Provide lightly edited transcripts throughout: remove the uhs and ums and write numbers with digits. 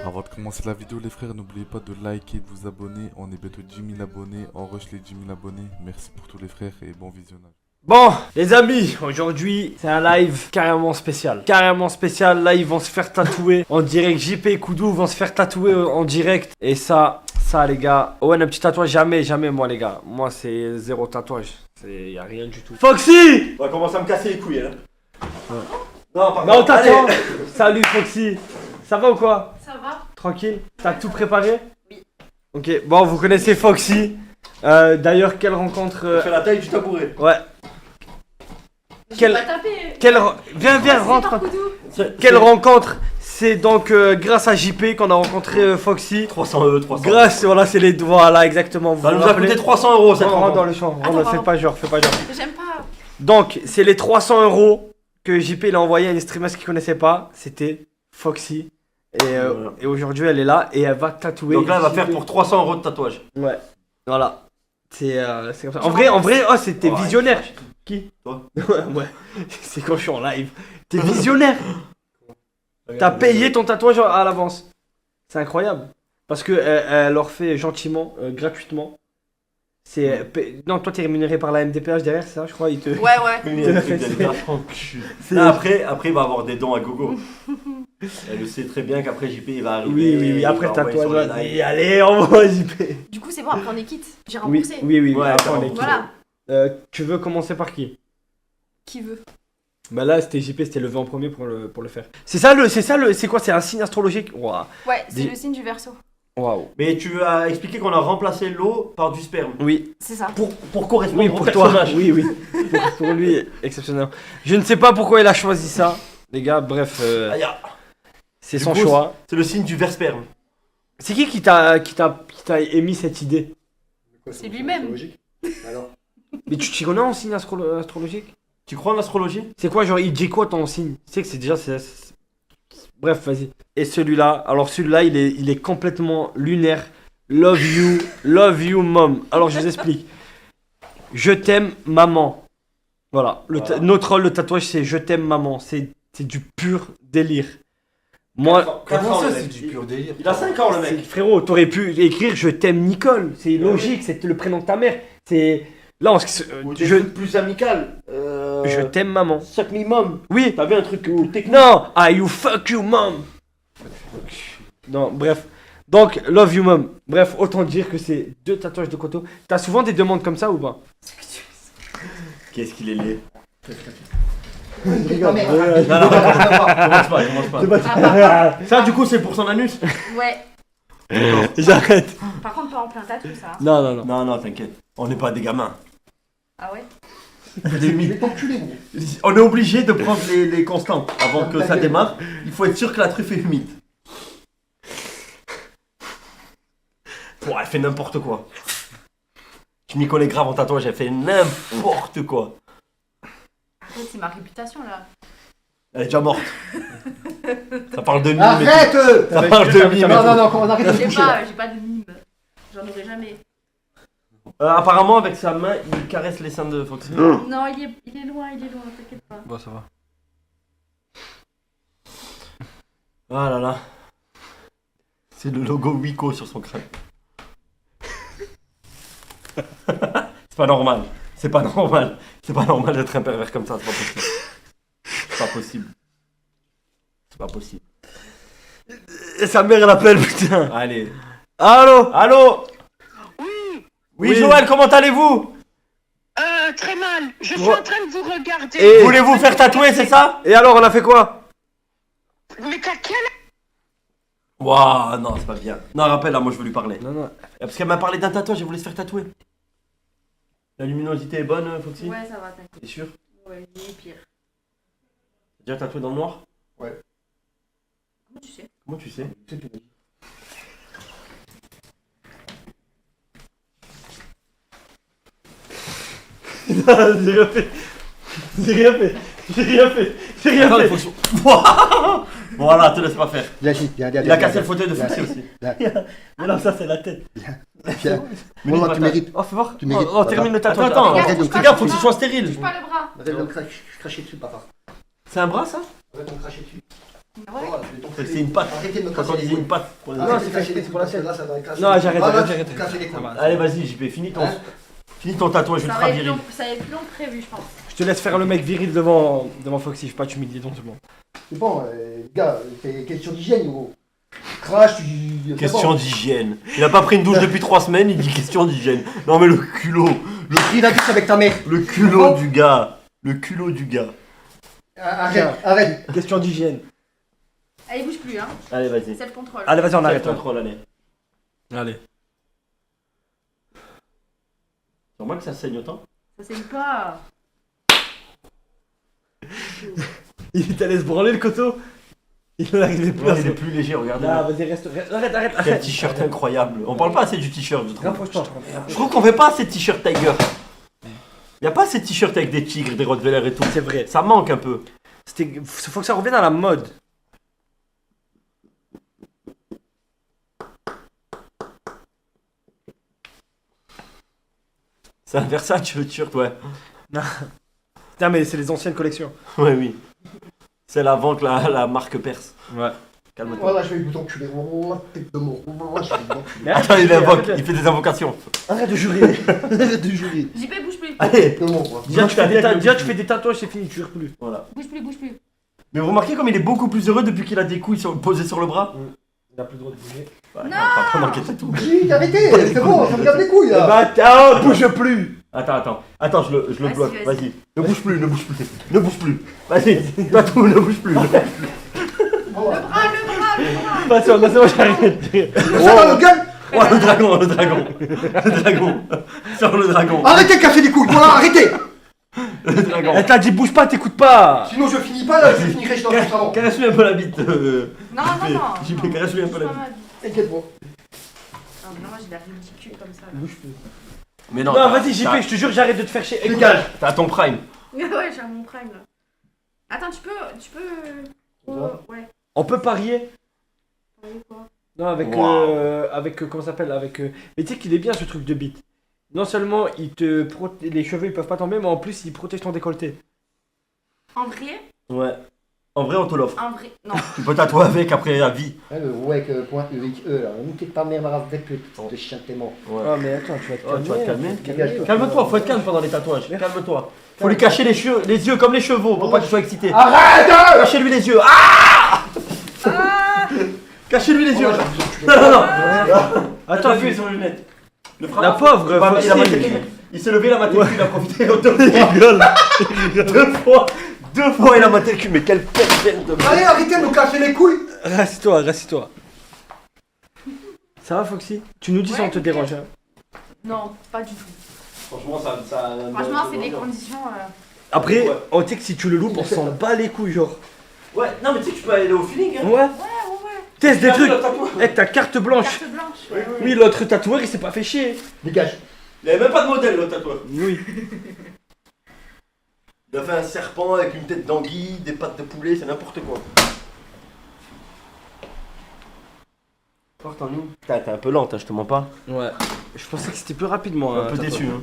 Avant de commencer la vidéo les frères, n'oubliez pas de liker et de vous abonner. On est bientôt 10 000 abonnés, on rush les 10 000 abonnés. Merci pour tous les frères et bon visionnage. Bon, les amis, aujourd'hui, c'est un live carrément spécial. Carrément spécial, là, ils vont se faire tatouer en direct. JP et Koudou vont se faire tatouer en direct. Et ça, les gars, ouais, un petit tatouage, jamais, moi, les gars. Moi, c'est zéro tatouage. Y a rien du tout. Foxy! On va commencer à me casser les couilles, là. Ouais. Non, par Non, contre, t'attends. allez. Salut, Foxy. Ça va ou quoi? Ça va? Tranquille? T'as tout préparé? Oui. Ok, bon, vous connaissez Foxy. D'ailleurs, quelle rencontre... Fais la taille du tabouret. Ouais. J'ai pas tapé. Viens, rentre. Quelle rencontre? C'est donc grâce à JP qu'on a rencontré Foxy. 300 euros, 300. Grâce, voilà, c'est les doigts là, exactement. Ça nous a coûté 300 euros cette rentre dans rencontre. le champ. Attends, Fais pas genre. J'aime pas. Donc, c'est les 300 euros que JP il a envoyé à une streameuse qui connaissait pas. C'était Foxy. Voilà. Et aujourd'hui, elle est là et elle va tatouer. Donc là, elle va JP. faire pour 300 euros de tatouage. Ouais. Voilà. C'est comme ça. En vrai, oh, c'était Ouais, visionnaire. Qui? Toi. Ouais. C'est quand je suis en live. T'es visionnaire. T'as payé ton tatouage à l'avance. C'est incroyable. Parce que elle leur fait gentiment, gratuitement. Non, toi t'es rémunéré par la MDPH derrière, c'est ça, je crois. Ouais. Oui, un truc d'aller vachement cul. Là, après, il va avoir des dons à gogo. Elle le sait très bien qu'après JP il va arriver. Oui. Après le il va envoyer sur tatouage, les vas-y, lives. allez, envoie JP. Du coup, c'est bon, après on est quitte. J'ai Oui, remboursé. oui. Ouais, Après, on est remboursé. Voilà. Tu veux commencer par qui? Qui veut? Bah là, c'était JP, c'était levé en premier pour le faire. C'est quoi? C'est un signe astrologique? Waouh. Ouais, c'est Dis- le signe du Verseau. Waouh. Mais tu as expliqué qu'on a remplacé l'eau par du sperme. Oui. C'est ça. Pour correspondre Oui, au pour toi. personnage. Oui. Pour lui, exceptionnel. Je ne sais pas pourquoi il a choisi ça, les gars. Bref, Aïe, c'est Du son coup, choix. c'est le signe du versperme. C'est qui t'a émis cette idée? C'est lui-même. Alors, Mais tu t'y connais en signe astrologique? Tu crois en l'astrologie? C'est quoi, genre, il dit quoi ton signe? Tu sais que c'est déjà. Bref, vas-y. Et celui-là, il est complètement lunaire. Love you, mom. Alors, je vous explique. Je t'aime, maman. Voilà. Voilà. Notre rôle, le tatouage, c'est je t'aime, maman. C'est du pur délire. Moi. comment ça, c'est du pur délire? Il a 5 ans le mec. Frérot, t'aurais pu écrire je t'aime, Nicole. C'est logique, c'est le prénom de ta mère. C'est. Là, Ou des je trucs plus amical. je t'aime, maman. Suck me mom. Oui. T'avais un truc plus technique. Non, you fuck you mom. Non, bref. Donc, love you mom. Bref, autant dire que c'est 2 tatouages de coteau. T'as souvent des demandes comme ça ou pas? Qu'est-ce qu'il est laid. Non, mais Non, commence pas. Ça, du coup, c'est pour son anus? Ouais. J'arrête. Par contre, pas en plein tatou, ça. Non. Non, t'inquiète. On n'est pas des gamins. Ah ouais? je vais t'enculer, gros. On est obligé de prendre les constantes avant que ça démarre. Il faut être sûr que la truffe est humide. Bon, elle fait n'importe quoi. Je m'y connais grave en tatouage, elle fait n'importe quoi. Arrête, c'est ma réputation là. Elle est déjà morte. Ça parle de mime. Arrête! Ça parle de mime. Non, on arrête de se J'ai coucher là. pas de mime. J'en aurai jamais. Apparemment, avec sa main, il caresse les seins de Foxy. Non, il est loin, t'inquiète pas. Bon, ça va. Ah là là. C'est le logo Wiko sur son crâne. C'est pas normal. C'est pas normal d'être un pervers comme ça, c'est pas possible. C'est pas possible. Et sa mère, elle appelle, putain. Allez. Allô? Oui, Joël, comment allez-vous? Très mal. Je suis Ouais. en train de vous regarder. Et- Voulez-vous faire tatouer, c'est ça? Et alors, on a fait quoi? Mais t'as quel Waouh, non, c'est pas bien. Non, rappelle-la, moi je veux lui parler. Non. Parce qu'elle m'a parlé d'un tatouage, elle voulait se faire tatouer. La luminosité est bonne, Foxy? Ouais, ça va, t'inquiète. T'es sûr? Ouais, il est pire. T'as déjà tatoué dans le noir? Comment tu sais? Comment tu sais? J'ai rien fait. Attends, il faut que- Voilà, te laisse pas faire. Viens, viens. Il a cassé le fauteuil de Foxy aussi. Mais non, ça, c'est la tête. Viens. Moi, tu mérites. Oh, fais voir. Tu mérites. On termine le tatouage. Attends, Regarde, arrête de touche pas regarde, faut le que ce bras. soit stérile. Touche pas le bras. Arrête de me cracher dessus, papa. C'est un bras ça? Arrête de me cracher dessus. Ouais. Voilà, je vais t'enculer. C'est une patte. Arrêtez de me Quand casser on les disait couilles. une patte. Non, Arrêtez c'est de casser les pour la couilles, scène. là, ça va casser. Non, j'arrête, Voilà, j'arrête. vous cassez les couilles. Ça va. Allez, vas-y, JP, finis ton tatouage Ça ultra va être viril. long, ça va être long que prévu, je pense. Je te laisse faire le mec viril devant Foxy, je vais pas t'humilier donc c'est bon. C'est bon, gars, c'est question d'hygiène, gros. Crash, tu. Question d'hygiène. Il a pas pris une douche depuis 3 semaines, il dit question d'hygiène. Non mais le culot. Pris la douche avec ta mère. Le culot du gars. Le culot du gars. Arrête, arrête. Question d'hygiène. Allez, bouge plus, hein. Allez, vas-y. C'est le contrôle. Allez, vas-y, on arrête. Contrôle, allez. Allez. C'est normal que ça saigne autant. Ça saigne pas. Il t'allait se branler le coteau. Il n'arrivait plus Non, à il se... est plus léger, regardez. Ah, vas-y, reste. Arrête. Quel t-shirt incroyable. On parle pas assez du t-shirt, je trouve. Rapproche-toi. Je trouve qu'on fait pas assez de t-shirt Tiger. Y a pas assez de t-shirts avec des tigres, des rottweilers et tout. C'est vrai. Ça manque un peu. Faut que ça revienne à la mode. C'est un Versace le t-shirt, ouais. Putain, mais c'est les anciennes collections. Ouais, oui. C'est avant que la marque perce. Ouais. Calme-toi. Voilà, je vais vous enculer. Oh, tête de mort. Oh, je vais vous enculer. Attends, il invoque, il fait des invocations. Arrête de jurer. Arrête de jurer. JP, bouge plus. Allez, De mort, quoi. Déjà, Déjà, tu fais des tatouages, c'est fini, tu jures plus. Voilà. Bouge plus. Mais vous remarquez comme il est beaucoup plus heureux depuis qu'il a des couilles posées sur le bras. Il a plus le droit de bouger. Ouais, Non. pas manquer de tout. Chut, arrêtez. C'est bon, ça me casse les couilles, là. Bah, attends, bouge plus. Attends, je le Vas-y, bloque, vas-y. vas-y. Ne bouge plus. Vas-y, tatou, ne bouge plus. Voilà. Bah, c'est bon, j'arrête. Ça va, le gars. Oh, le dragon. Sors le dragon. Arrêtez de casser les couilles. Voilà, arrêtez. Le dragon. Elle t'a dit bouge pas, t'écoutes pas. Sinon, je finis pas là, je finirai dans le salon. Caresse-lui un peu la bite. Non. JP, caresse-lui un peu la bite. T'inquiète pas. Non, mais non, moi j'ai l'air ridicule comme ça. Bouge plus. Mais Non, vas-y, JP, je te jure, j'arrête de te faire chier. Écoute, Dégage. T'es à ton prime. Ouais, j'ai mon prime là. Attends, tu peux. Ouais. on peut parier. Ouais, quoi. Non, avec. Wow. Comment ça s'appelle avec. Mais tu sais qu'il est bien ce truc de bite. Non seulement il te les cheveux ils peuvent pas tomber, mais en plus il protège ton décolleté. En vrai, Ouais. En vrai, on te l'offre. non. Tu peux tatouer avec après la vie. Le ouais avec point E avec E là. Niquez ta mère avec de chien tellement. Ouais. Ah, mais attends, tu vas te Oh, tu vas te calmer. Dégage. Calme-toi, faut être calme pendant les tatouages. Calme-toi. Faut lui cacher les yeux comme les chevaux pour pas qu'il soit excité. Arrête. Cachez-lui les yeux. Ah Cachez-lui les yeux. Non. Attends, Attends, sur les lunettes. Le frère- la pauvre, Il a Foxy. maté le cul. Il s'est levé, il a maté le cul, il a profité deux rigole. Deux fois, il a maté le cul. Mais quelle personne de Allez, arrêtez de me casser les couilles. Rassieds-toi. Ça va, Foxy? Tu nous dis si Ouais, on te ok. dérange. Hein. Non, pas du tout. Franchement, ça. Franchement, c'est des conditions. Après, Ouais. on sait que si tu le loupes, on s'en bat les couilles, genre. Ouais, non, mais tu sais que tu peux aller au feeling. Hein. Ouais. Teste des trucs. Le tatouage. Avec ta carte blanche. Carte blanche. Oui, l'autre tatoueur, il s'est pas fait chier. Dégage. Il avait même pas de modèle, le tatouage. Oui. Il a fait un serpent avec une tête d'anguille, des pattes de poulet, c'est n'importe quoi. Porte en nous. Putain, t'es un peu lente, hein, je te mens pas. Ouais. Je pensais que c'était plus rapide, moi. Un peu déçu. Hein.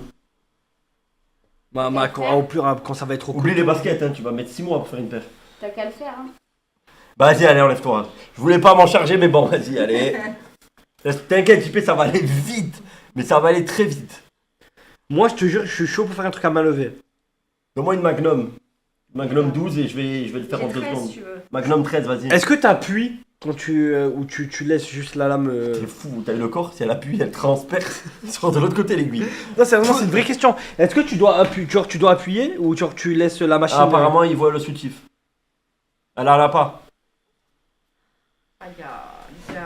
Quand ça va être au Oublie les baskets, hein, tu vas mettre 6 mois pour faire une paire. T'as qu'à le faire, hein. Bah vas-y, allez, enlève-toi. Je voulais pas m'en charger, mais bon, vas-y, allez. T'inquiète, JP, ça va aller vite. Mais ça va aller très vite. Moi, je te jure, je suis chaud pour faire un truc à main levée. Donne-moi une Magnum. Magnum 12 et je vais le faire en 2 J'ai 13 secondes. si tu veux. Magnum 13, vas-y. Est-ce que t'appuies quand ou tu laisses juste la lame T'es fou, t'as eu le corps, si elle appuie, elle transperce sur de l'autre côté l'aiguille. Non, sérieusement, c'est une vraie question. Est-ce que tu dois appuyer, genre tu dois appuyer ou genre tu laisses la machine Ah, apparemment, il voit le soutif. Elle en a pas. Aïe, aïe.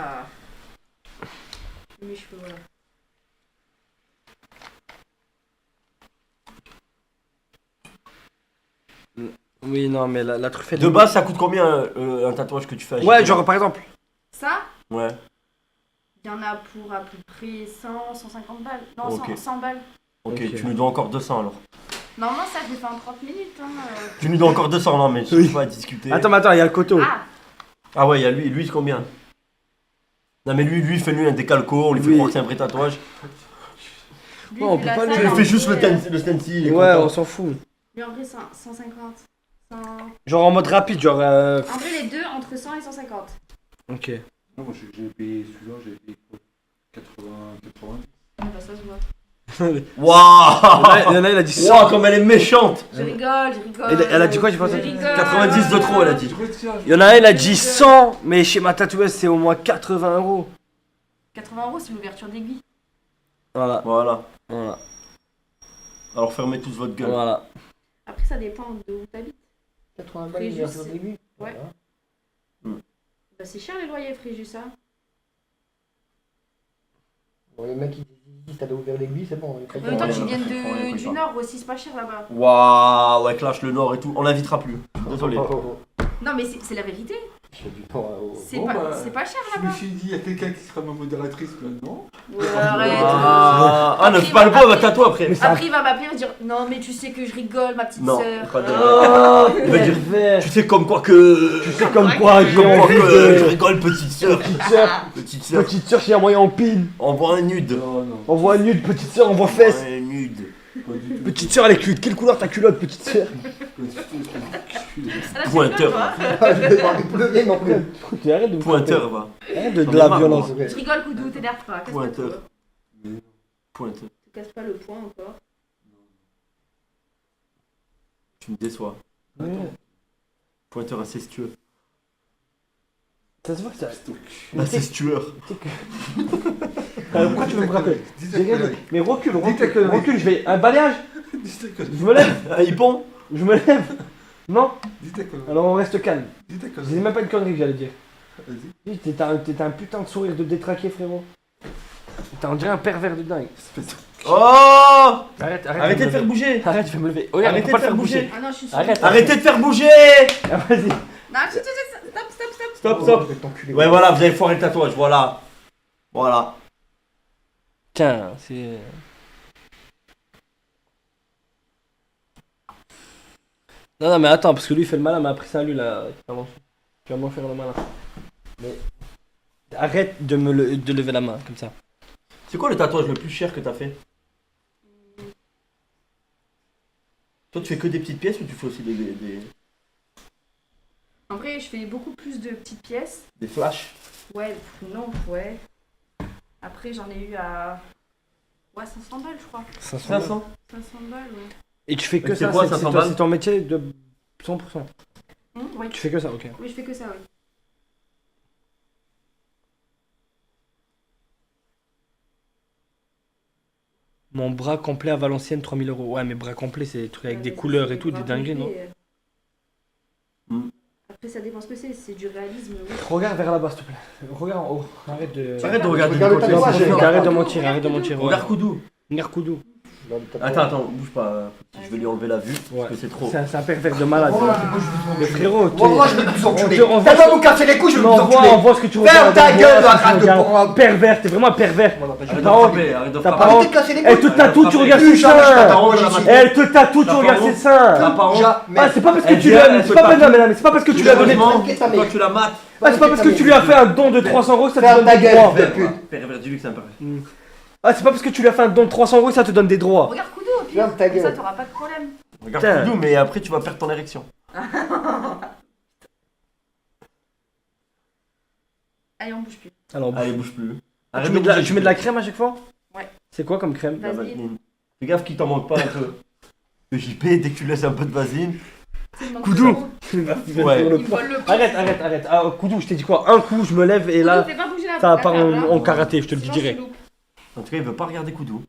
Mes cheveux, voilà. Oui, non, mais la truffette. De base, ça coûte combien un tatouage que tu fais à Ouais, JP? genre par exemple. Ça, Ouais, il y en a pour à peu près 100, 150 balles. Non, Ok. 100 balles. ok, Ok. tu nous dois encore 200 alors. Normalement, ça, je l'ai fait en 30 minutes. Hein. Tu nous dois encore 200, non, mais je Oui. sais pas à discuter. Attends, il y a le coteau. Ah, Ah ouais, il y a lui c'est combien? Non, mais lui, fais-lui un décalco, on lui fait Oui. croire que c'est un vrai tatouage. lui, Ouais, on vu peut la pas lui- taille, Tu lui en fais juste vrai, le stencil, il est Ouais, content. on s'en fout. Lui, en vrai, 150. 100. Genre en mode rapide, genre. En vrai, les deux, entre entre 100 et 150. Ok. Non, moi j'ai payé celui-là, j'ai payé quoi 80. Ah bah ça se voit. Waouh. Il y en a, il a dit 100. Waouh, comme elle est méchante. Je rigole, je rigole. Elle a dit quoi, j'ai pas Je entendu? rigole. 90 de trop, elle a dit. Il y en a un, il a dit 100, mais chez ma tatoueuse, c'est au moins 80 euros. 80 euros, c'est l'ouverture d'aiguille. Voilà. Voilà. Voilà. Alors fermez tous votre gueule. Voilà. Après, ça dépend de où t'habites. 80 balles, Fréjus, l'ouverture c'est- d'aiguille. Ouais. Voilà. Bah, c'est cher les loyers, Fréjus, hein. Bon, le mec, il dit t'as ouvert l'aiguille, c'est bon. En même temps, Ouais, tu viens ouais, du ouais. nord aussi, c'est pas cher là-bas. Waouh, ouais, Clash le Nord et tout. On l'invitera plus. Désolé. Non, mais c'est la vérité. Je fais du temps au. C'est Bon, pas, bah, c'est pas cher Je me là-bas. suis dit, il y a quelqu'un qui sera ma modératrice maintenant. Ouais, arrête. Ah, ne fais pas le pot, elle va tatouer après. Après, il va m'appeler et me dire non, mais tu sais que je rigole, ma petite Non, sœur. pas de- Oh, Il va dire, pervers. tu sais comme quoi que. Tu sais comme quoi, j'ai Comme quoi envie que. Je de... rigole, petite sœur. Petite sœur, Petite sœur. petite sœur, j'ai un moyen en pile. Envoie un nude. Non, non. Envoie nude, petite sœur, envoie fesse. Un nude. Pas du tout. Petite sœur, elle est cuite. Quelle couleur ta culotte, petite sœur? Ah, là, tu Pointeur. rigoles, toi. Ah, je vais voir pleurer, mais après. Écoute, arrête de me Pointeur, va. Arrête de J'en ai la marre, violence. moi. Je rigole, Koudou, t'énerve pas. Casse Pointeur. pas tout. Pointeur. Tu casses pas le point encore. Tu me déçois. Ouais. Pointeur incestueux. Ça se voit que ça. Incestueur. Pourquoi tu veux me rappeler? Dis ta connerie. Mais recule, Dis ta connerie. recule, je vais. Un balayage? Dis ta connerie. Je me lève, Ah, il pond. je me lève. Non? Dis ta connerie. Alors on reste calme. Dis ta C'est connerie. même pas une connerie que j'allais dire. Vas-y. T'as un putain de sourire de détraqué, frérot. T'as on dirait un pervers de dingue. Oh. Arrête, Arrêtez de faire bouger. Arrête, fais me lever. Regarde, Arrêtez faut pas de le faire bouger. Ah non, je suis Arrête. Arrêtez de faire bouger. Ah, vas-y. Non, stop, stop, stop, stop. Stop, stop. Je vais t'enculer. Ouais, voilà, vous avez foiré le tatouage, voilà. Voilà. Tiens, c'est. Non, mais attends, parce que lui il fait le malin, mais après ça, lui là, tu vas m'en faire le malin. Mais. Arrête de de lever la main comme ça. C'est quoi le tatouage le plus cher que t'as fait? Toi, tu fais que des petites pièces ou tu fais aussi En vrai, je fais beaucoup plus de petites pièces. des flashs? Ouais, non, ouais. Après, j'en ai eu à. Ouais, 500 balles, je crois. 500. 500 balles, ouais. Et tu fais que Et c'est ça, quoi, 500 balles c'est ton métier de 100%. Ouais. Tu fais que ça, ok. Oui, je fais que ça, oui. Mon bras complet à Valenciennes, 3000 euros. Ouais, mais bras complet, c'est des trucs avec des Ouais, couleurs c'est et tout, des bras dingueries, non? complets. Hmm. Après, ça dépend ce que c'est du réalisme, oui. Regarde vers là-bas, s'il te plaît. Regarde en haut. Arrête de. Arrête de regarder Regarde du le côté. tatouage, c'est chiant. Arrête de mentir, arrête de mentir. Regarde Koudou. Regarde Koudou. Attends, bouge pas. Je vais lui enlever la vue Ouais. parce que c'est trop. C'est un pervers de malade. Moi, Mais frérot, moi, je vais vous enculer. on te- on T'as voit- pas vous casser les couilles, je vais Non, vous on voit enculer. ce que tu Ferme regardes. ta on voit gueule, ce que tu arrête de regardes. prendre. Pervers, t'es vraiment un pervers. Voilà, bah, je Arrête vais de Non, frapper, arrête de t'as frapper. pas Arrêtez de casser les Elle couilles. te tatoue, tu regardes Plus ses jamais je seins. t'attends, moi, j'y suis. Elle te tatoue, tu T'as regardes pas ses honte. seins. T'as pas honte. Jamais. Ah, c'est pas parce que Elle tu dit, lui as. elle C'est peut pas pas. non, mais c'est pas parce que tu lui as donné. Heureusement, Qu'est-ce que ça toi met tu la mates. Ah, c'est pas parce que tu lui as fait un don de 300 euros que ça te Ferme donne ta des gueule, droits. fils de pute. Pervers du luxe, un pervers. Ah, c'est pas parce que tu lui as fait un don de 300 euros que ça te donne des droits. Regarde Koudou, au pire. Ferme ta Comme ça, gueule. t'auras pas de problème. Regarde Putain. Koudou, mais après tu vas perdre ton érection. Allez, on bouge plus. Alors, Allez, bouge plus. tu mets de la crème à chaque fois? Ouais. C'est quoi comme crème? La Vaseline. vaseline. Fais gaffe qu'il t'en manque pas un peu. Le JP, dès que tu laisses un peu de vaseline. C'est le manque Koudou. de cerveau. Ouais. Il vole le pot. Arrête. Ah, Koudou, je t'ai dit quoi? Un coup, je me lève et là, Koudou, fais pas bouger la ça va part table, là. en karaté, je te le dis Sinon, tu direct. loupes. En tout cas, il veut pas regarder Koudou.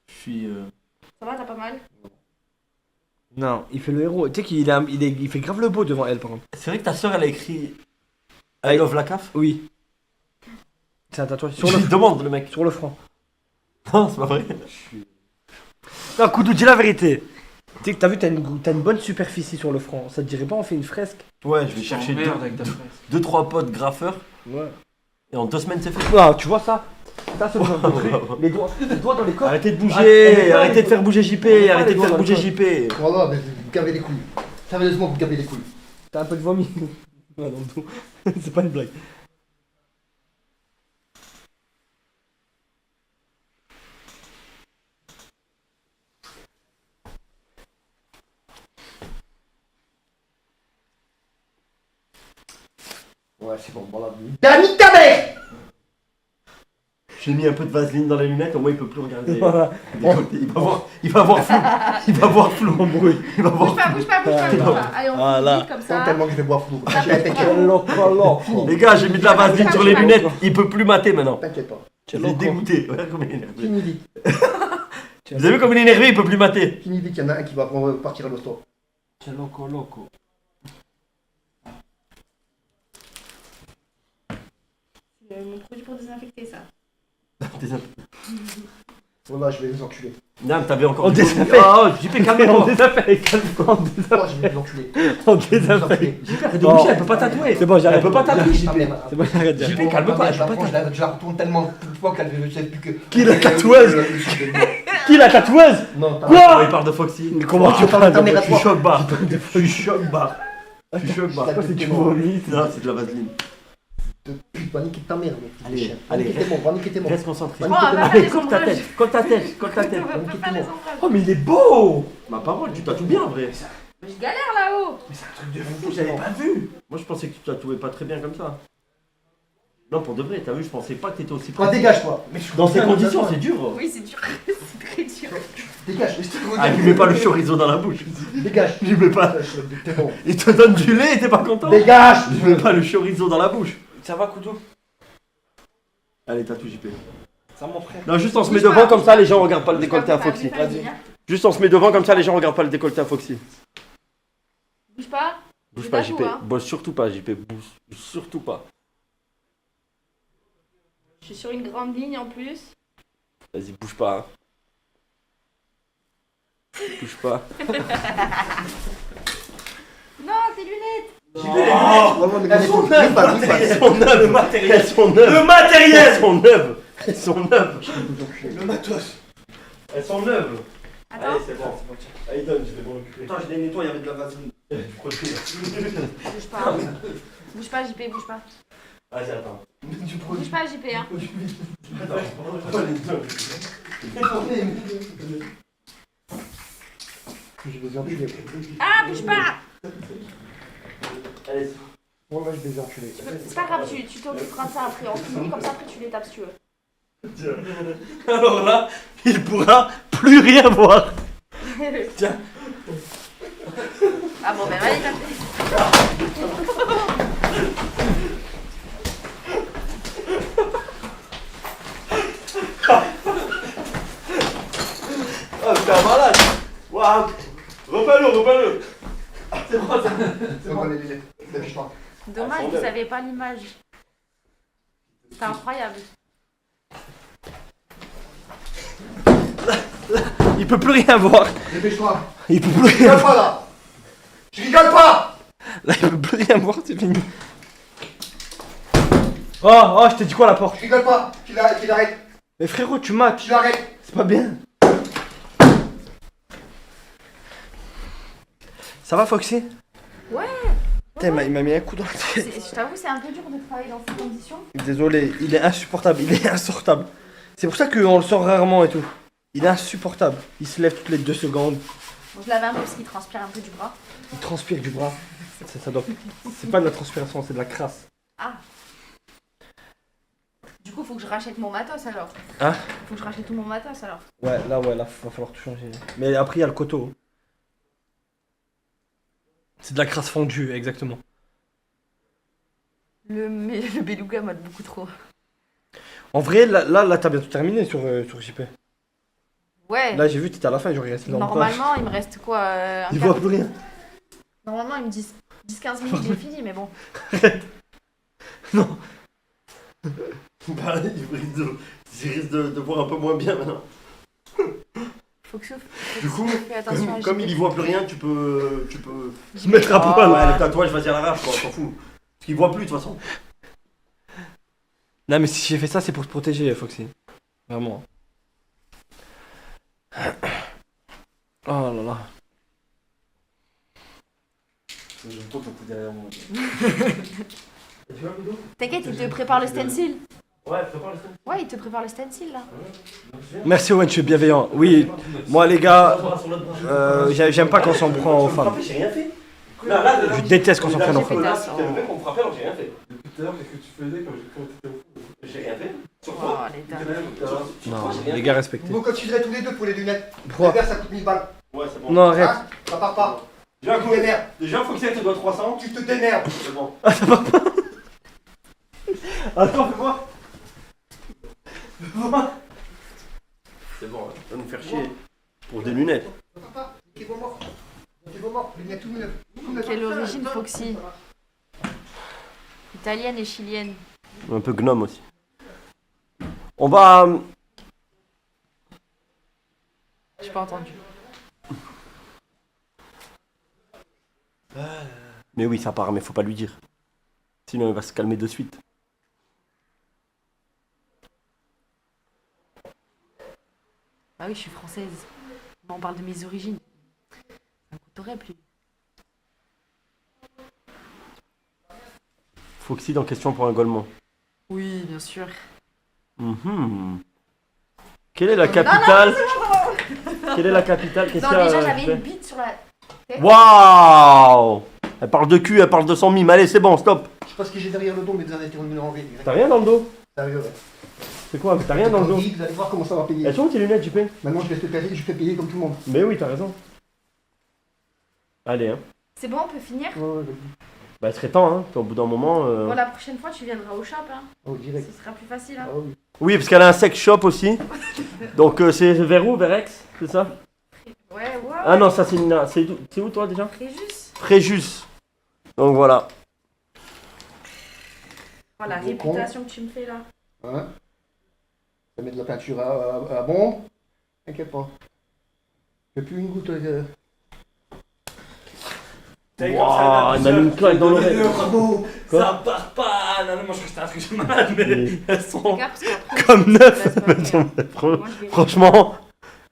Je suis. Ça va, t'as pas mal? Non, il fait le héros. Tu sais qu'il il fait grave le beau devant elle, par contre. C'est vrai que ta soeur elle a écrit I love la CAF. Oui. C'est un tatouage Je sur le, lui demande le mec. sur le front. Non, c'est pas vrai. Non, Koudou, dis la vérité. Tu sais que t'as vu, t'as une bonne superficie sur le front. Ça te dirait pas, on fait une fresque? Ouais, je vais chercher deux, trois potes graffeurs Ouais. et en 2 semaines c'est fait. Ah, tu vois ça? Ça, c'est le genre de truc. Les doigts dans les coffres. Arrêtez de Ah, bouger, arrêtez de faire bouger JP, pas arrêtez les de doigts faire dans bouger le JP. Voilà, mais vous gavez les couilles. Sérieusement, vous gavez les couilles. T'as un peu de vomi. Ouais, dans le dos. C'est pas une blague. Ouais, c'est bon, voilà. Bah, nique ta mère! J'ai mis un peu de vaseline dans les lunettes, au moins il peut plus regarder. Voilà. Il va voir flou. Il va voir flou. Il va voir Bouge pas, bouge pas, bouge pas, bouge pas. Allez, on Voilà. dit comme Non, ça. tellement que je vais boire flou. Ça J'ai la fait tête mal. qui- Loco. Les gars, j'ai mis de la vaseline sur les lunettes, il peut plus mater maintenant. T'inquiète pas. Il est dégoûté. Regarde comme il est énervé. Fini vite. Vous avez vu comme il est énervé, il peut plus mater. Fini vite, il y en a un qui va partir à l'hosto. C'est loco. Mon produit pour désinfecter ça. Voilà, je vais les enculer. Non, t'avais encore On du désinfecte. Oh, JP, calme-toi. désinfecte. Moi, je vais les enculer. On désinfecte. Arrête de bouger, elle peut pas tatouer. C'est bon, j'arrête. Elle peut pas tatouer. Ta mère. C'est bon, j'arrête. JP, calme-toi, elle peut pas tatouer. Je la retourne tellement de fois qu'elle ne sait plus que. Qui la tatoueuse? Qui la tatoueuse? Non, Quoi? Il parle de Foxy. Comment tu parles parles de ta mère à Je toi? suis choc barre. Je suis choc barre. Je suis choc barre. C'est du vomi. Non, c'est de la vaseline. Pute, va niquer ta mère, mec. Allez, Va niquer tes morts, va niquer tes morts. Reste concentré. Va Bon, niquer on tes va morts. faire les Colle ta ombrages. tête, colle ta tête, colle ta tête. On va faire les ombrages. Oh, mais il est beau. Ma parole, tu tatoues bien en vrai. Mais je galère là-haut. J'avais pas vu. Moi je pensais que tu tatouais pas très bien comme ça. Non, pour de vrai, t'as vu, je pensais pas que t'étais aussi Toi, précis. dégage, toi. Dans ces conditions, c'est dur. Oui, c'est dur. C'est très dur. Dégage. Ah, lui mets pas le chorizo dans la bouche. Dégage. Lui mets pas. T'es bon. Il te donne du lait et t'es pas content. Dégage. Lui mets pas le chorizo dans la bouche. Ça va, couteau? Allez, tatoue JP. Ça, mon frère. Non, juste on se met Bouge devant pas. comme ça, les gens regardent pas le Bouge pas, décolleté à bouge pas, Foxy. bouge pas, vas-y. Juste on se met devant comme ça, les gens regardent pas le décolleté à Foxy. Bouge pas. Bouge Je pas tatoue, JP. hein. Bouge surtout pas JP. Bouge surtout pas. Je suis sur une grande ligne en plus. Vas-y, bouge pas. Hein. Bouge pas. Non, tes lunettes. Vraiment, mais Elles sont bouge neuves. pas, bouge pas. Elles sont neuves. Le matériel. Elles sont neuves. Le matériel. Elles sont neuves. Elles sont neuves. Le matos. Elles sont neuves. Attends. Allez, c'est bon. Allez, donne, je vais m'en occuper. Attends, je les nettoie, il y avait de la vaseline. Bouge pas. Bouge pas, JP, bouge pas. Vas-y, attends. Bouge pas, JP, hein. Je vais les enculer. Ah, bouge pas. Allez, Moi, je vais les enculer. C'est pas grave, tu t'occuperas de ça après. On finit comme ça, après tu les tapes si tu veux. alors là, il pourra plus rien voir. Tiens. Ah bon, ben allez, tape. Oh, c'est un malade. Waouh. Repends-le. C'est bon, c'est bon. C'est bon, les lunettes. Dépêche-toi. Dommage, vous avez pas l'image. C'est incroyable. Il peut plus rien voir. Dépêche-toi. Il peut plus Je rien rigole pas, là. Je rigole pas. Là, il peut plus rien voir, c'est fini. Oh, je t'ai dit quoi à la porte? Je rigole pas. Qu'il arrête. Mais frérot, tu mates. Tu l'arrêtes. C'est pas bien. Ça va, Foxy? Ouais. Putain, il m'a mis un coup dans la tête. Je t'avoue, c'est un peu dur de travailler dans ces conditions. Désolé, il est insupportable, il est insortable. C'est pour ça qu'on le sort rarement et tout. Il est insupportable. Il se lève toutes les 2 secondes. Bon, je lave un peu parce qu'il transpire un peu du bras. Il transpire du bras. Ça doit... C'est pas de la transpiration, c'est de la crasse. Ah. Du coup, faut que je rachète mon matos alors. Hein? Faut que je rachète tout mon matos alors. Ouais, là, va falloir tout changer. Mais après, il y a le coteau. C'est de la crasse fondue, exactement. Mais le beluga m'a beaucoup trop. En vrai, là t'as bientôt terminé sur JP. Ouais. Là, j'ai vu, t'étais à la fin, j'aurais resté dans le Normalement, il me reste quoi un Il quart- voit plus rien. Normalement, il me dit 10-15 minutes, j'ai fini, mais bon. Non. Bah, il risque de voir un peu moins bien maintenant. Faut que je Du coup, fais attention à comme JP. il y voit plus rien, tu peux. Se mettre à Oh, poil. Ouais, le tatouage, vas-y à l'arrache, quoi, on s'en fout. Parce qu'il voit plus de toute façon. Non, mais si j'ai fait ça, c'est pour te protéger, Foxy. Vraiment. Oh là là. J'aime trop ton coup derrière moi. T'inquiète, il te prépare le stencil. Ouais, prépare le stencil. Ouais, il te prépare le stencil là. Merci Owen, tu es bienveillant. Oui, moi les gars, j'aime pas quand on s'en prend aux femmes. J'ai rien fait. Je déteste quand on s'en prend aux femmes. Là, si t'es le mec, on me frappait alors j'ai rien fait. D'ailleurs, qu'est-ce que tu faisais quand j'étais au fond? J'ai rien fait. Sur Oh, toi. les dames. Non, les gars, respectez. Vous cotiserez tous les deux pour les lunettes. Pourquoi? Regarde, ça coûte 1000 balles. Ouais, c'est bon. Non, arrête. Hein? Ça part pas. Déjà, Tu te démerdes. déjà, faut que ça te doit 300. Tu te démerdes. C'est bon. Attends, fais-moi. C'est bon, va nous faire chier. Pour des lunettes. Ça part pas. C'est vos morts. C'est vos morts. Lunettes tout neuf. Tout neuf. Quelle origine, Foxy? Italienne et chilienne. Un peu gnome aussi. On va. J'ai pas entendu. Mais oui, ça part, mais faut pas lui dire. Sinon, il va se calmer de suite. Ah oui, je suis française. On parle de mes origines. Ça me coûterait plus. Foxy dans question pour un Golemont. Oui, bien sûr. Mhm. Quelle est la capitale? Quelle est la capitale? Qu'est-ce Non, qu'il y a, déjà, j'avais fait une bite sur la. Waouh! Elle parle de cul, elle parle de son mime. Allez, c'est bon, stop. Je sais pas ce que j'ai derrière le dos, mais vous en êtes en enlever. T'as rien dans le dos? Sérieux, ouais. C'est quoi? T'as rien dans le dos? Vous allez voir comment ça va payer. Elles sont où tes lunettes, JP? Maintenant, je vais te payer, je fais payer comme tout le monde. Mais oui, t'as raison. Allez, hein. C'est bon, on peut finir? Ouais, Bah, il serait temps, hein. Au bout d'un moment. Bon, la prochaine fois, tu viendras au shop. Hein. oh, direct. Ce sera plus facile. Hein. Ah oui. Oui, parce qu'elle a un sex shop aussi. Donc, c'est vers où? Vers Aix? C'est ça? Ouais, ouais. Ah non, ça c'est Nina. C'est où toi déjà? Fréjus. Fréjus. Donc voilà. Oh, la Bon réputation que tu me fais là. Hein? Ça met de la peinture à bombe. T'inquiète pas. J'ai plus une goutte. Waouh, il m'a mis une claque dans l'oreille. Bravo. Quoi? Ça part pas. Non, non, moi je crois que c'était un truc de malade, mais elles Fais sont gaffe, parce qu'après, Comme tu neuf. te laisses pas faire. Fran- Moi, je vais- Franchement,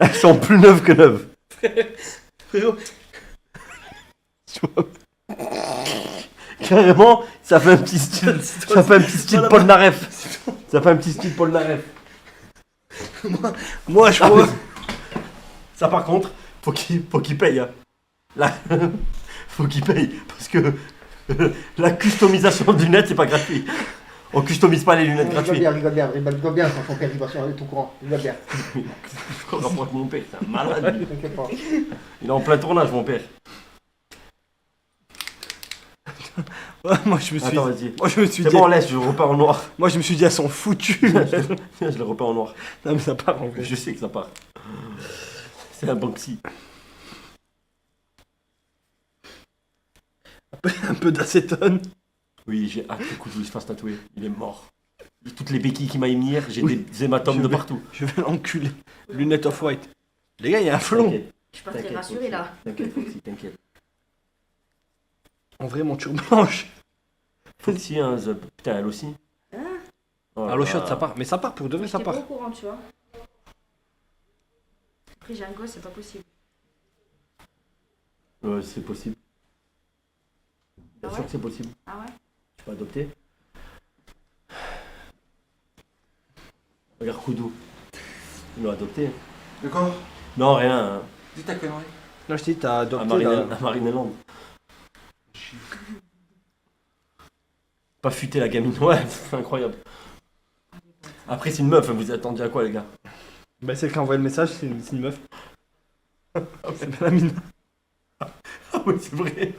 elles sont plus neuves que neuves. frérot. Carrément, ça fait un petit style. Ça fait un petit style Paul Naref. Ça fait un petit style Paul Naref. Moi je Ah, crois. mais- Ça par contre, faut qu'il paye. Hein. Là, faut qu'il paye parce que la customisation de lunettes c'est pas gratuit. On customise pas les lunettes Rigole gratuites. bien, rigole bien quand ton père il va être au courant. Rigole bien. On rapproche mon père, c'est un malade. lui. T'inquiète pas. Il est en plein tournage mon père. Ouais, moi je me suis. Attends, vas-y. Moi je me suis C'est dit. bon, laisse, je le repeins en noir. Moi je me suis dit, elles sont foutues. Je le repeins en noir. Non, mais ça part en vrai. Je sais que ça part. C'est un Banksy. Un peu d'acétone. Oui, j'ai hâte que Koudou il se fasse tatouer. Il est mort. Toutes les béquilles qu'il m'a mis hier, j'ai Oui. des hématomes Je de vais- partout. Je vais l'enculer. Lunettes off-white. Les gars, il y a un flon. T'inquiète, Je suis pas très t'inquiète, rassurée Foxy. là. T'inquiète, Foxy, t'inquiète. En vrai, monture blanche. Foxy, hein, putain, elle aussi. Ah. Oh À là l'eau là. shot, ça part. Mais ça part pour de vrai, ça J'étais pas part. au courant, tu vois. Après, j'ai un gosse, c'est pas possible. C'est possible. Bien Ah sûr ouais que c'est possible. Ah ouais? Tu peux adopter. Regarde Koudou. Ils l'ont adopté. De quoi? Non, rien. Hein. Dis ta connerie. Non, je t'ai dit, t'as À adopté là. Marineland. Pas futé la gamine. Ouais, c'est incroyable. Après, c'est une meuf. Vous attendiez à quoi, les gars? Bah, celle qui a envoyé le message, c'est une meuf. C'est bien la mine. Ah oui, c'est vrai.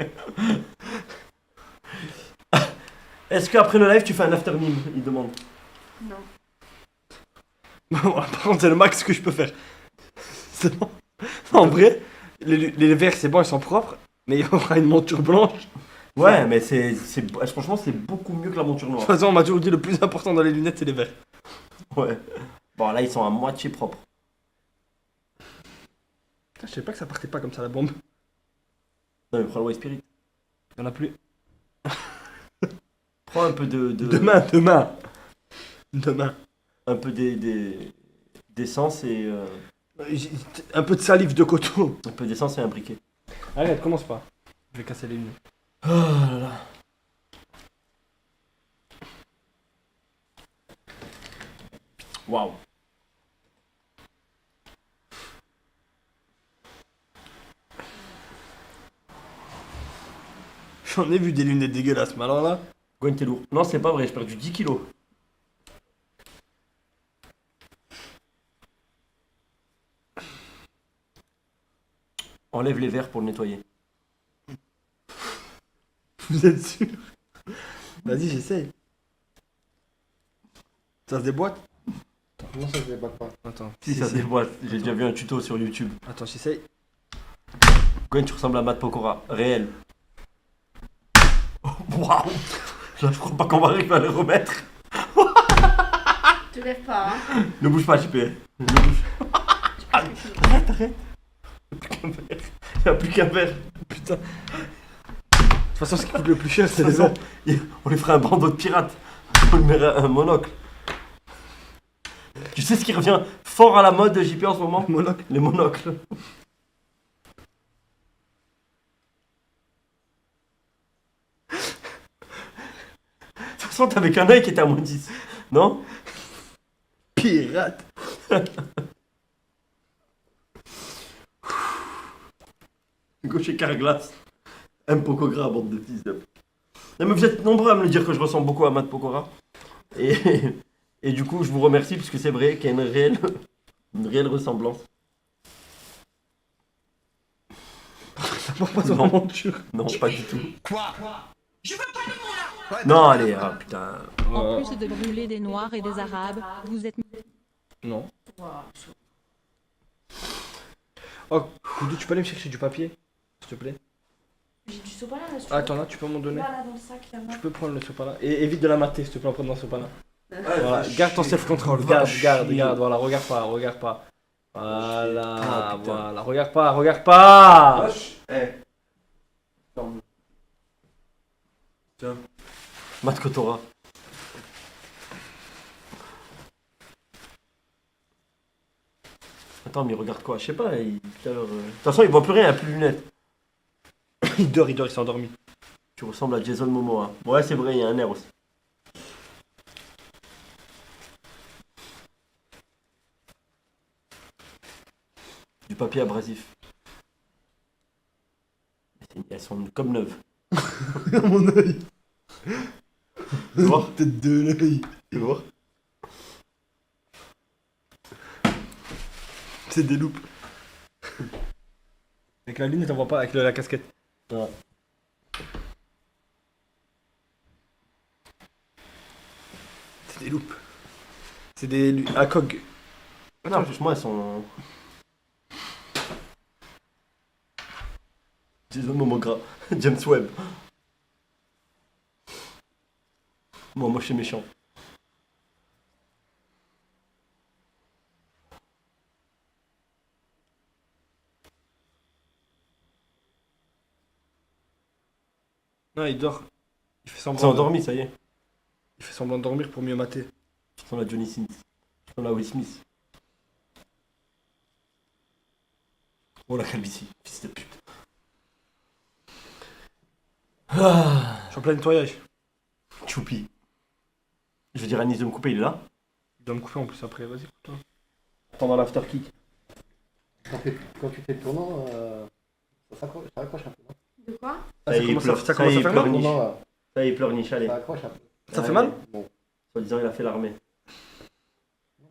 Est-ce qu'après le live, tu fais un after meme? Il demande. Non. Bon, par contre, c'est le max que je peux faire. C'est bon. En vrai, les verres, c'est bon, ils sont propres. Mais il y aura une monture blanche. Ouais, mais franchement, c'est beaucoup mieux que la monture De noire. toute façon, on m'a toujours dit le plus important dans les lunettes, c'est les verres. Ouais. Bon, là, ils sont à moitié propres. Putain, je savais pas que ça partait pas comme ça la bombe. Non, mais prends le White Spirit. Il y en a plus. Prends un peu de... Demain. Un peu d'essence et... Un peu de salive de coton. un peu d'essence et un briquet. Arrête, commence pas. Je vais casser les lunettes. Oh là là. Waouh. J'en ai vu des lunettes dégueulasses, mais alors là. Gwen, t'es lourd. Non, c'est pas vrai, j'ai perdu 10 kilos. Enlève les verres pour le nettoyer. Vous êtes sûr? Vas-y, j'essaye. Ça se déboîte? Comment ça se débat pas? Attends. Si, ça se déboîte. J'ai déjà vu un tuto sur YouTube. Attends, j'essaye. Gwen, tu ressembles à Matt Pokora. Réel. Oh, waouh! Là, je crois pas qu'on va arriver à les remettre. Te lève pas, hein. Ne bouge pas, JP. Ne bouge. Arrête, arrête. Il n'y a plus qu'un verre. Putain. De toute façon, ce qui coûte le plus cher, c'est les Façon, verres. on lui ferait un bandeau de pirate. On lui mettrait un monocle. Tu sais ce qui revient fort à la mode de JP en ce moment? Monocle. Les monocles. De toute façon, t'avais qu'un œil qui était à moins 10. Non? Pirate. Gaucher Carglass. M. Pokora, bande de fils de... Non mais vous êtes nombreux à me le dire que je ressemble beaucoup à Matt Pokora. Et du coup, je vous remercie parce que c'est vrai qu'il y a une réelle ressemblance. Ça part pas sur Non. la monture. Non, pas du tout. Quoi? Je veux pas de mon là. Non, allez, ah putain. En plus de brûler des Noirs et des Arabes, vous êtes... Non. Ouah. Oh, Koudou, tu peux aller me chercher du papier? S'il te plaît. J'ai du sopalin là, Ah, attends, là, tu peux m'en donner? Là, dans le sac, là-bas. Tu peux prendre le sopalin. Et évite de la mater, s'il te plaît, en prenant le sopalin. Ouais, Voilà, garde ton self-control. Garde, voilà, regarde pas. Voilà, Ah, putain. voilà, regarde pas. Tiens. Matt Kotora. Attends, mais il regarde quoi? Je sais pas, tout à l'heure... De toute façon, il voit plus rien, il a plus de lunettes. Il dort, il s'est endormi. Tu ressembles à Jason Momoa. Ouais, c'est vrai, il y a un air aussi. Du papier abrasif. Elles sont comme neuves. Mon œil. Tu vois? Tête de l'œil. Tu vois? C'est des loupes. Avec la lunette, on voit pas, avec la casquette. Ouais. C'est des loupes. C'est des ACOG. Non, franchement, elles sont... Jason Momoa. James Webb. Moi, moche et méchant. Non, il dort. Il fait Il semblant. s'est endormi, ça y est. Il fait semblant de dormir pour mieux mater. Tu ressembles à Johnny Sins. Tu ressembles à Will Smith. Oh la calvitie, fils de pute. Ah, Je suis en plein nettoyage. Choupi. Je vais dire à Nice de me couper, il est là. Il doit me couper en plus après, vas-y, coupe-toi. Pendant l'after kick. Quand tu fais le tournant, ça raccroche un peu, non? De quoi? Ah, Ça y est, il pleure. ça commence à faire mal? Pleurniche. Non, là, Ça y est, pleurniche, allez. ça accroche un peu. Ça fait mal? Bon. Soi-disant, il a fait l'armée.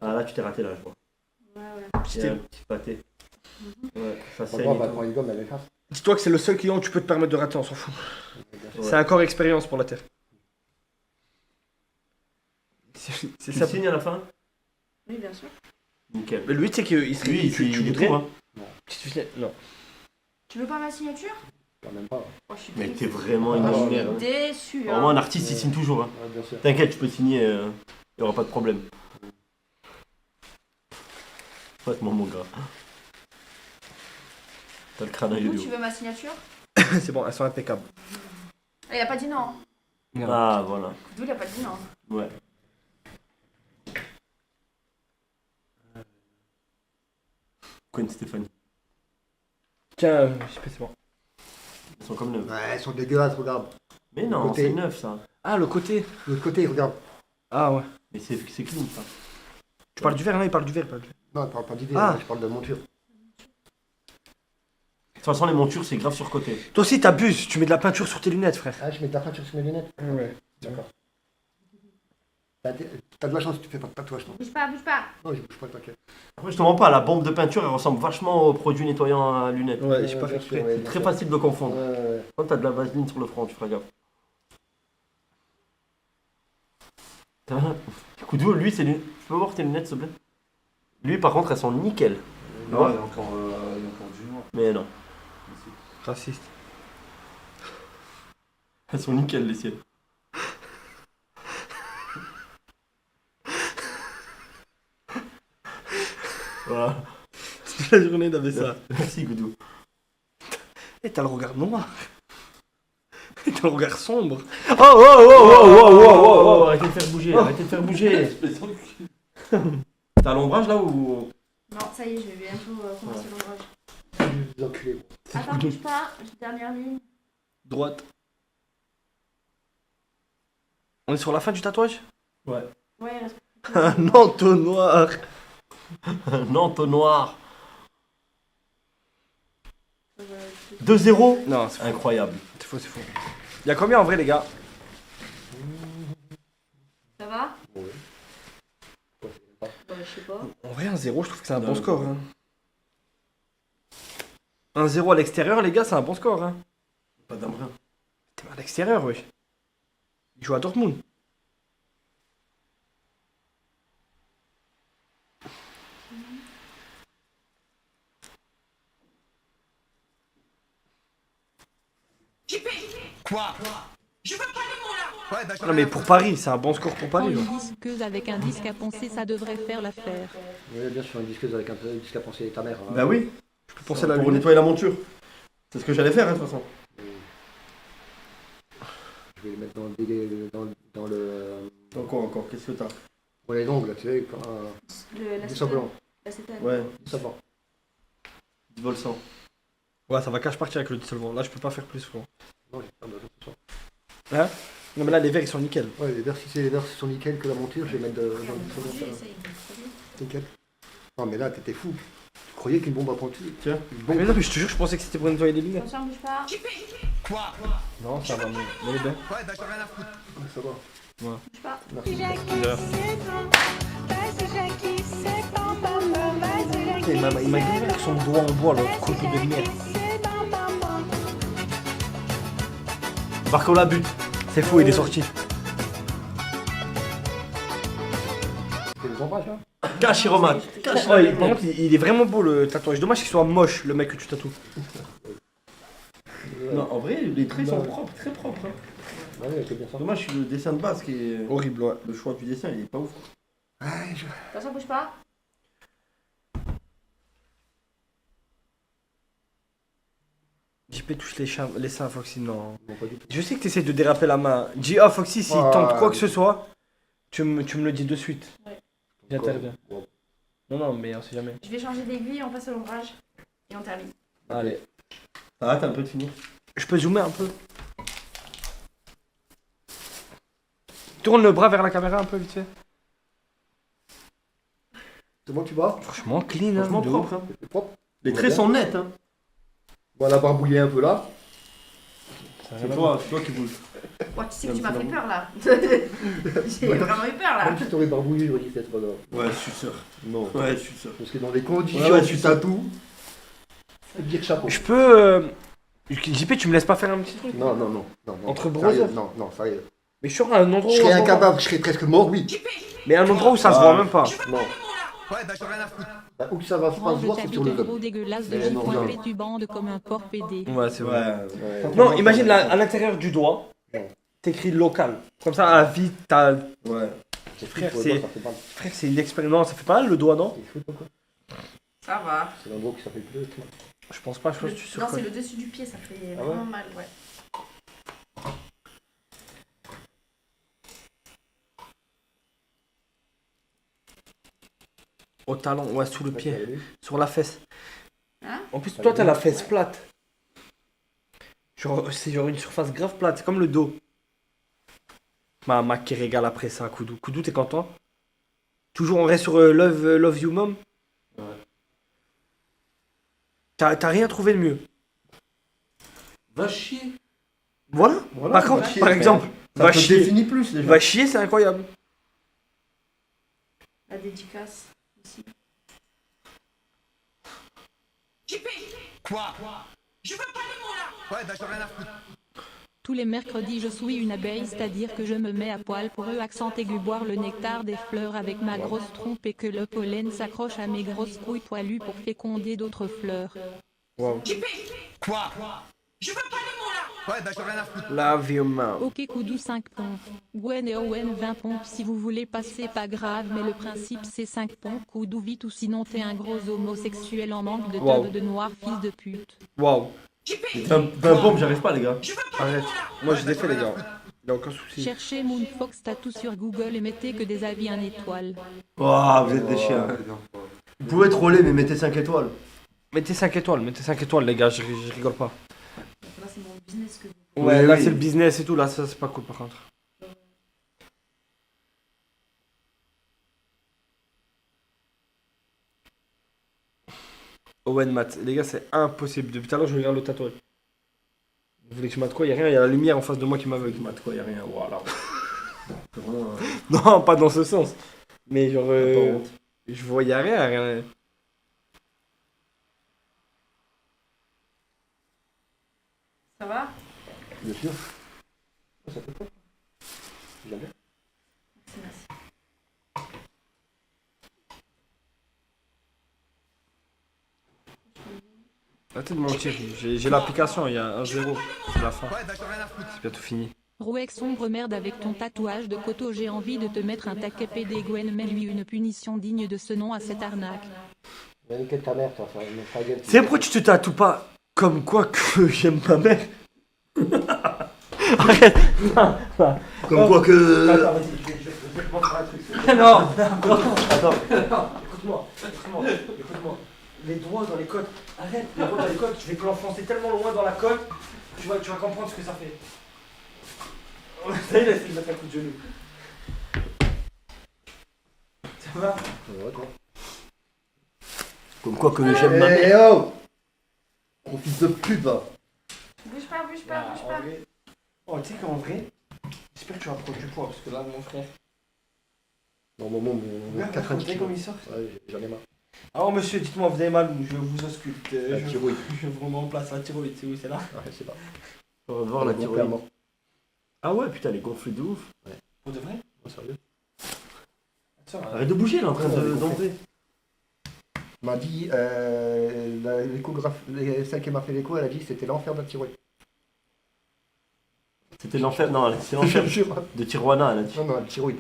Ah là, tu t'es raté là, je vois. Ouais. Il y a un petit pâté. Ouais, ça On saigne. voit, et bah, tout. quand il gomme, elle efface. Dis-toi que c'est le seul client où tu peux te permettre de rater, on s'en fout. Ouais. C'est un corps expérience pour la Terre. C'est Tu ça. signes à la fin? Oui, bien sûr. Nickel. Mais lui, tu sais qu'il serait. Lui, tu il est voudrais. tout, hein. Tu sais- Non. Tu veux pas ma signature? Quand même pas. Oh, je suis Mais triste. t'es vraiment une Ah, machine. ouais. hein. Déçu. Vraiment, un artiste, il signe toujours. Hein. Ouais, bien sûr. T'inquiète, tu peux signer, il n'y aura pas de problème. Faites-moi mon gars. T'as le crâne à Du coup, yo-yo. tu veux ma signature? C'est bon, elles sont impeccables. Ah, il a pas dit non. Ah, voilà. D'où il a pas dit non. Ouais. Gwen Stéphanie. Tiens, c'est bon. Ils sont comme neufs. Ouais, elles sont dégueulasses, regarde. Mais non, Côté. c'est neuf ça. Ah, le côté. De l'autre côté, regarde. Ah ouais. Mais c'est clean ça. Tu parles du verre, non? Il parle du verre, il parle du verre. Non, je parle pas d'idée, Ah. je parle de monture. De toute façon, les montures, c'est grave surcoté. Toi aussi, t'abuses. Tu mets de la peinture sur tes lunettes, frère. Ah, je mets de la peinture sur mes lunettes. Ouais. D'accord. T'as de la chance si tu fais pas de tatouage, non? Bouge pas, bouge pas. Non, je bouge pas, t'inquiète. Après, je te mens pas, la bombe de peinture, elle ressemble vachement au produit nettoyant à lunettes. Ouais, j'ai pas fait bien sûr, exprès. ouais, C'est bien très sûr. facile de confondre. Ouais. Quand t'as de la vaseline sur le front, tu feras gaffe. Koudou, lui, c'est lui. Tu peux voir tes lunettes, s'il te plaît? Lui, par contre, elles sont nickel. Non, il y a encore du noir. Mais non, Raciste. elles sont nickel, les siennes. Voilà. Toute la journée d'avait ça. Merci, Koudou. Et t'as le regard noir. Et t'as le regard sombre. Oh, Arrêtez de faire bouger, arrêtez de faire bouger. T'as l'ombrage là ou. Non, ça y est, je vais bientôt commencer l'ombrage. Les enculés. Attends, bouge pas. Dernière ligne. Droite. On est sur la fin du tatouage? Ouais. Ouais, il reste. Un entonnoir. Un entonnoir. 2-0. Non, c'est faux. Incroyable. C'est faux, c'est faux. Il y a combien en vrai, les gars? Ça va? Ouais. Bah, je sais pas. En vrai, 1-0, je trouve que c'est un Non, bon non. score. Hein. 1-0 à l'extérieur, les gars, c'est un bon score. Hein. Pas d'embrun. T'es à l'extérieur, wesh. Il joue à Dortmund. JP. Quoi? Je veux pas de mots là. Ouais, bah Non, mais pour Paris, c'est un bon score pour Prends Paris. une genre. disqueuse avec un disque à poncer, ça devrait faire l'affaire. Oui, bien sûr, une disqueuse avec un peu de disque à penser ta mère. hein. Bah oui. Je peux penser à la Pour lunette. nettoyer la monture. C'est ce que j'allais faire, hein, de toute façon. Je vais les mettre dans le. Encore, qu'est-ce que t'as? Dans les ongles, tu sais, quand. La Du sang blanc. L'acétone. Ouais, Du savon. du vol sang. Ouais, ça va cache partir avec le dissolvant. Là, je peux pas faire plus, frérot. Non, j'ai pas besoin de ça. Non, mais là, les verres, ils sont nickel. Ouais, les verres, si c'est les verres sont nickel que la monture, je vais mettre dans le savon. Essaye, essaye. Nickel. Non, mais là, t'étais fou. Tu croyais qu'une bombe à prendre Tiens. Une bombe. Mais non, mais je te jure, je pensais que c'était pour nettoyer les lunettes. Attention, bouge pas. Quoi? Non, ça va, mais les bien. Ouais, bah j'en ai rien à foutre. Ouais, ça va. Bouge pas. Il m'a dit avec son doigt en bois, l'autre coupe de merde. Marco la but. C'est fou, il est sorti. C'est les ombrages, hein. Cachiromat. Ouais, par contre, il est vraiment beau le tatouage. Dommage qu'il soit moche, le mec que tu tatoues. Non, en vrai, les traits sont propres, très propres. Hein. Ouais, c'est bien ça. Dommage, le dessin de base qui est. Horrible, ouais. Le choix du dessin, il est pas ouf. Ouais, Attention, bouge pas. JP touche les seins à Foxy, non. Non, pas du tout. Je sais que tu essaies de déraper la main. Dis à Foxy, s'il Ouais. tente quoi que ce soit, tu me le dis de suite. Ouais. J'interviens. Ouais. Non, non, mais on sait jamais. Je vais changer d'aiguille, on passe à l'ombrage. Et on termine. Allez. Ça hâte un peu de finir. Je peux zoomer un peu. Tourne le bras vers la caméra un peu vite fait. C'est bon, tu vas? Franchement, clean, hein. Franchement de propre. ouf. Hein. C'est propre. Les traits sont nets. Hein. On va la barbouiller un peu là. C'est toi qui bouge. Oh, tu sais que tu m'as fait peur là. J'ai vraiment eu peur là. Même si t'aurais barbouillé, j'aurais dit que c'est pas grave. Ouais, je suis sûr. Non. Ouais, je suis sûr. Parce que dans les conditions Ouais, ouais, où je tu suis sûr. tatoues, faut dire chapeau. Je peux. JP, tu me laisses pas faire un petit truc? Non, non, non. non, non. Entre Sérieux, brothers. Non, non, sérieux. Mais je suis sûr, un endroit Je où. serais on se voit incapable, je serais presque mort, oui. JP. pas. Mais un endroit où ça se voit même pas. Non. Ouais, bah j'en ai rien à foutre. Bah, où que ça va pas se Range voir, ta c'est bite sur le gros lobe. dégueulasse de Mais non, J-point non. pétubande comme un porc pédé. Ouais, c'est vrai. Ouais. Non, imagine là, à l'intérieur du doigt, Ouais. t'écris local. Comme ça, à vie, t'as. Ouais. C'est Frère, fou, c'est- ça fait mal. Frère, c'est une expérience. Ça fait pas mal le doigt, non? C'est fou, quoi. Ça va. C'est l'endroit qui s'appelle plus. Je pense pas, je pense que tu Non, surcolles. c'est le dessus du pied, ça fait Ah ouais vraiment mal, ouais. Au talon, ouais, sous le pied. Ouais. Sur la fesse. Hein? En plus, toi, t'as la fesse plate. Genre, c'est genre une surface grave plate, c'est comme le dos. Ma qui régale après ça, Koudou. Koudou, t'es content? Toujours on reste sur Love You Mom? Ouais. T'as rien trouvé de mieux? Va chier. Voilà. Voilà, Par va contre, chier, par frère. exemple, Va te chier. définit plus déjà. Va chier, c'est incroyable. La dédicace aussi. JP, Quoi? je veux pas les mots là. Ouais, bah j'en ai rien à foutre. Tous les mercredis je suis une abeille, c'est-à-dire que je me mets à poil pour eux accent aigu boire le nectar des fleurs avec ma grosse trompe et que le pollen s'accroche à mes grosses couilles poilues pour féconder d'autres fleurs. Wow. JP, Quoi? je veux pas les mots là. Ouais, bah j'en ai rien à foutre. La vie humaine. Ok Koudou 5 pompes. Gwen et Owen 20 pompes si vous voulez passer pas grave mais le principe c'est 5 pompes Koudou vite ou sinon t'es un gros homosexuel en manque de Wow. tube de noir fils de pute. Waouh. JP, 20 pompes, j'arrive pas les gars. je veux pas Arrête. les mots là. Moi je l'ai fait les gars. Y'a aucun souci. Cherchez Moonfox tattoo sur Google et mettez que des avis 1 étoile. Waouh, vous êtes des chiens. Vous pouvez troller, mais mettez 5 étoiles. Mettez 5 étoiles les gars, je rigole pas. Là, c'est mon business que vous. Ouais, Oui, là oui. c'est le business et tout, là ça c'est pas cool par contre. Owen Matt, les gars c'est impossible. Depuis tout à l'heure je regarde le tatouage. Vous voulez que je mate quoi? Y'a rien, y'a la lumière en face de moi qui m'aveugle. Mat quoi, y'a rien. Voilà. C'est vraiment. Non, pas dans ce sens. Mais genre, Pas honte. je vois y'a rien. Ça va? Bien sûr. Ça peut pas. Jamais. Merci, merci. Arrêtez de mentir, j'ai l'application, il y a un 0. C'est la fin, Ouais, bah j'en ai rien à foutre. c'est bientôt fini. Rouex sombre merde avec ton tatouage de coteau, j'ai envie de te mettre un taquet PD Gwen, mets-lui une punition digne de ce nom à cette arnaque. Mais niquer ta mère, toi, ta gueule. C'est pourquoi tu te tatoues pas comme quoi que j'aime ma mère? Arrête. Comme quoi que. Attends, vas-y, je vais te montrer un truc. Non, attends. Écoute-moi. Les doigts dans les côtes. Arrête, les doigts dans les côtes. Je vais te l'enfoncer tellement loin dans la côte. Tu vas comprendre ce que ça fait. Ça y est, laisse-le mettre un coup de genou. Ça va? Ouais, quoi. Comme quoi que j'aime ma mère. Eh oh! Mon fils de pute, va. Bouge pas, bouge pas, bouge En pas. vrai. Oh, tu sais qu'en vrai, j'espère que tu vas prendre du poids parce que là, mon frère. Non, mon Regarde, 90 regardez comme il sort. Ouais, j'en ai marre. Alors, monsieur, dites-moi, vous avez mal où? Je vous ausculte. La thyroïde. Je vous remets en place la thyroïde, c'est où? C'est là? Ouais, c'est pas. On va voir la Mon thyroïde. père mort. Ah ouais, putain, elle est gonflée de ouf. Pour de vrai? Oh, sérieux? Arrête de bouger, elle est en train Ouais, elle est d'entrer. Il m'a dit, celle qui m'a fait l'écho, elle a dit que c'était l'enfer de la thyroïde. C'était l'enfer, non, c'est l'enfer Je sais pas. de Tijuana, elle a dit. Non, non, la thyroïde.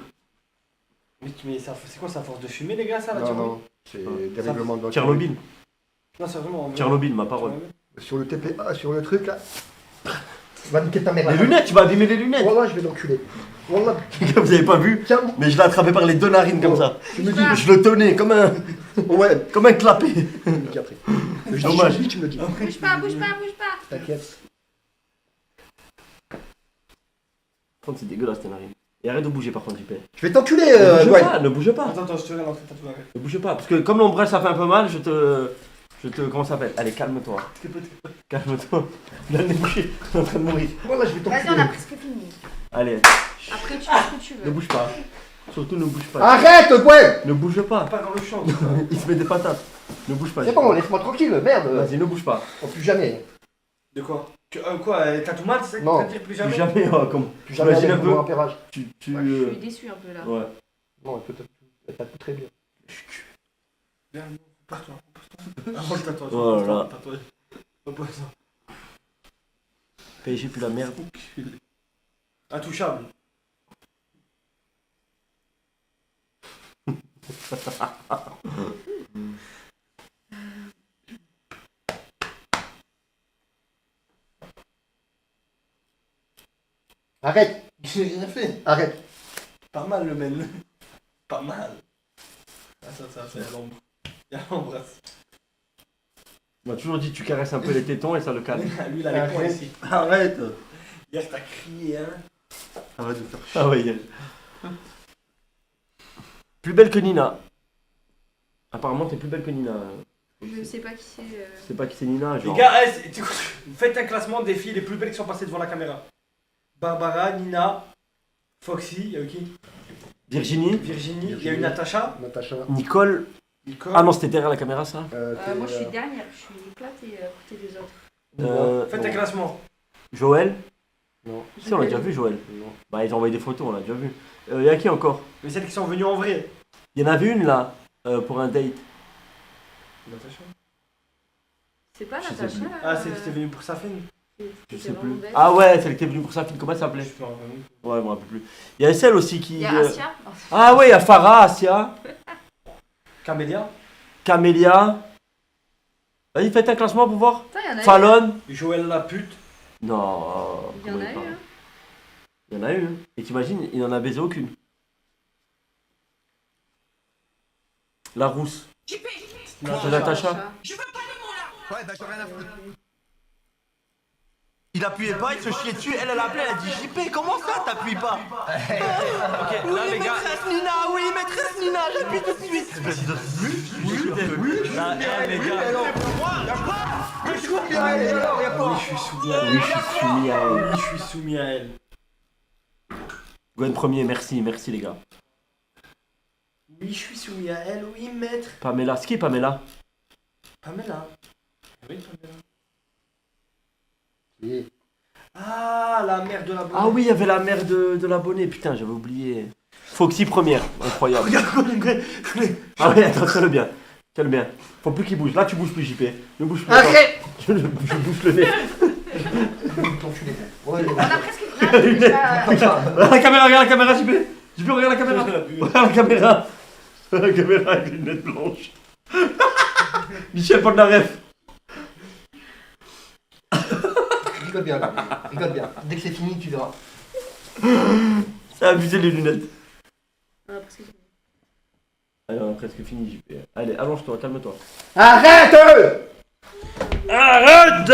Mais c'est quoi ça, à force de fumer, les gars, ça, la Non, thyroïde? non, c'est Ouais. des règlements de la Tchernobyl. Non, c'est vraiment. Tchernobyl, ma parole. Sur le TPA, sur le truc là. Va niquer ta mère. Les lunettes, tu vas abîmer les lunettes. Wallah, je vais l'enculer. Wallah, Vous avez pas vu, tiens, mais je l'ai attrapé par les deux narines comme ça. tu me dis. Je le tenais comme un. Ouais, Comme un clapet. tu me dis après. Dommage. Je dis, tu me dis. Bouge pas, bouge pas, bouge pas. T'inquiète. Contre, c'est dégueulasse tes narines. Et arrête de bouger par contre, JP. Je vais t'enculer, Ne bouge Gwen. pas, ne bouge pas. Attends, je te regarde en train de tatouer. Ne bouge pas. Parce que comme l'ombrelle ça fait un peu mal, je te. Comment ça s'appelle? Allez, calme-toi. Calme-toi. Là, elle est bouchée. Elle est en train de mourir. Voilà, je vais Vas-y, on a t'enculer. presque fini. Allez, Après, tu fais ce que tu ne veux. bouge pas. Surtout ne bouge pas. Arrête, Gwen. Ne bouge pas. Pas dans le champ. Il se met des patates. Ne bouge pas. C'est bon, laisse-moi tranquille, merde. Vas-y, ne bouge pas. Oh, plus jamais. De quoi? Quoi? T'as tout mal, c'est ça que Non. tu vas dire plus Plus jamais? jamais, comme. Plus jamais Imagine avec un peu. mon repérage. Tu. Ouais, je suis déçu un peu là. Ouais. Non, elle tape très bien. Viens, pars-toi. Avant le tatouage. Oh là là. Le tatouage. Repose ça. PSG plus la merde. Intouchable. Arrête. J'ai rien fait. Arrête. Pas mal le mel. Pas mal. Ah, ça, il y a l'ombre. Il y a l'ombre. On m'a toujours dit tu caresses un peu les tétons et ça le calme. Lui, il a les points ici. Arrête. Hier, t'as crié, hein. Arrête de faire chier. Ah ouais, Yann. Plus belle que Nina. Apparemment, t'es plus belle que Nina. Je sais pas qui c'est. Je sais pas qui c'est Nina. Les Genre. gars, faites un classement des filles les plus belles qui sont passées devant la caméra. Barbara, Nina, Foxy, il y a eu qui? Virginie. Virginie, il y a eu Natacha. Natacha. Nicole. Ah non, c'était derrière la caméra ça. Moi, je suis dernière. Je suis éclatée à côté des autres. Faites un classement. Joël. Non. Si, on l'a déjà vu, Joël. Non. Bah, ils ont envoyé des photos, on l'a déjà vu. Y a qui encore? Mais celles qui sont venues en vrai. Il y en avait une là, pour un date. Natacha. C'est pas Je sais Natacha. plus. Ah, c'est que c'était venu pour sa fille. Je sais plus. Ah ouais, celle qui était venue pour sa fille, comment elle s'appelait? Je me rappelle. Ouais, je me rappelle plus. Il y a celle aussi qui. Il y a Asia. Ah ouais, il y a Farah, Asia, Camélia. Camélia. Vas-y, faites un classement pour voir. Putain, il y en a eu. Fallon. Joël la pute. Non. Il y en comment a eu. parle Hein. Il y en a eu. Hein. Et t'imagines, il n'en a baisé aucune. La rousse. JP, C'est Natacha. je veux pas de mots là. Ouais, bah j'en ai rien à foutre. Il appuyait pas, il se chiait dessus, elle a appelé, elle a dit JP, comment ça t'appuies pas? Ok, Oui, là les gars. maîtresse Nina, oui, maîtresse Nina, j'appuie tout de suite. Là, les gars. Oui, je suis bien, elle est là, y a pas. Oui, je suis soumis à elle. Oui, je suis soumis à elle. Oui, je suis soumis à elle. Gwen premier, merci les gars. Oui, je suis soumis à elle. Oui, maître. Pamela, c'est qui Pamela? Pamela. Oui, Pamela. Oui. Ah, la mère de la bonne. Ah oui, il y avait la mère de l'abonné, putain, j'avais oublié. Foxy première, incroyable. Ah oui, attends, tiens-le bien. Tiens-le bien. Faut plus qu'il bouge. Là, tu bouges plus, JP. Ne bouge plus. Arrête. Je bouge le nez. T'enculé. Ouais, On a presque. Ah, déjà- Regarde la caméra, JP. JP, regarde la caméra. Regarde la caméra. La caméra avec les lunettes blanches. Michel Polnareff. rigole bien, rigole bien. Dès que c'est fini, tu verras. C'est abusé les lunettes. On a presque fini. Allez, on a presque fini, JP. Allez, allonge-toi, calme-toi. Arrête! Arrête!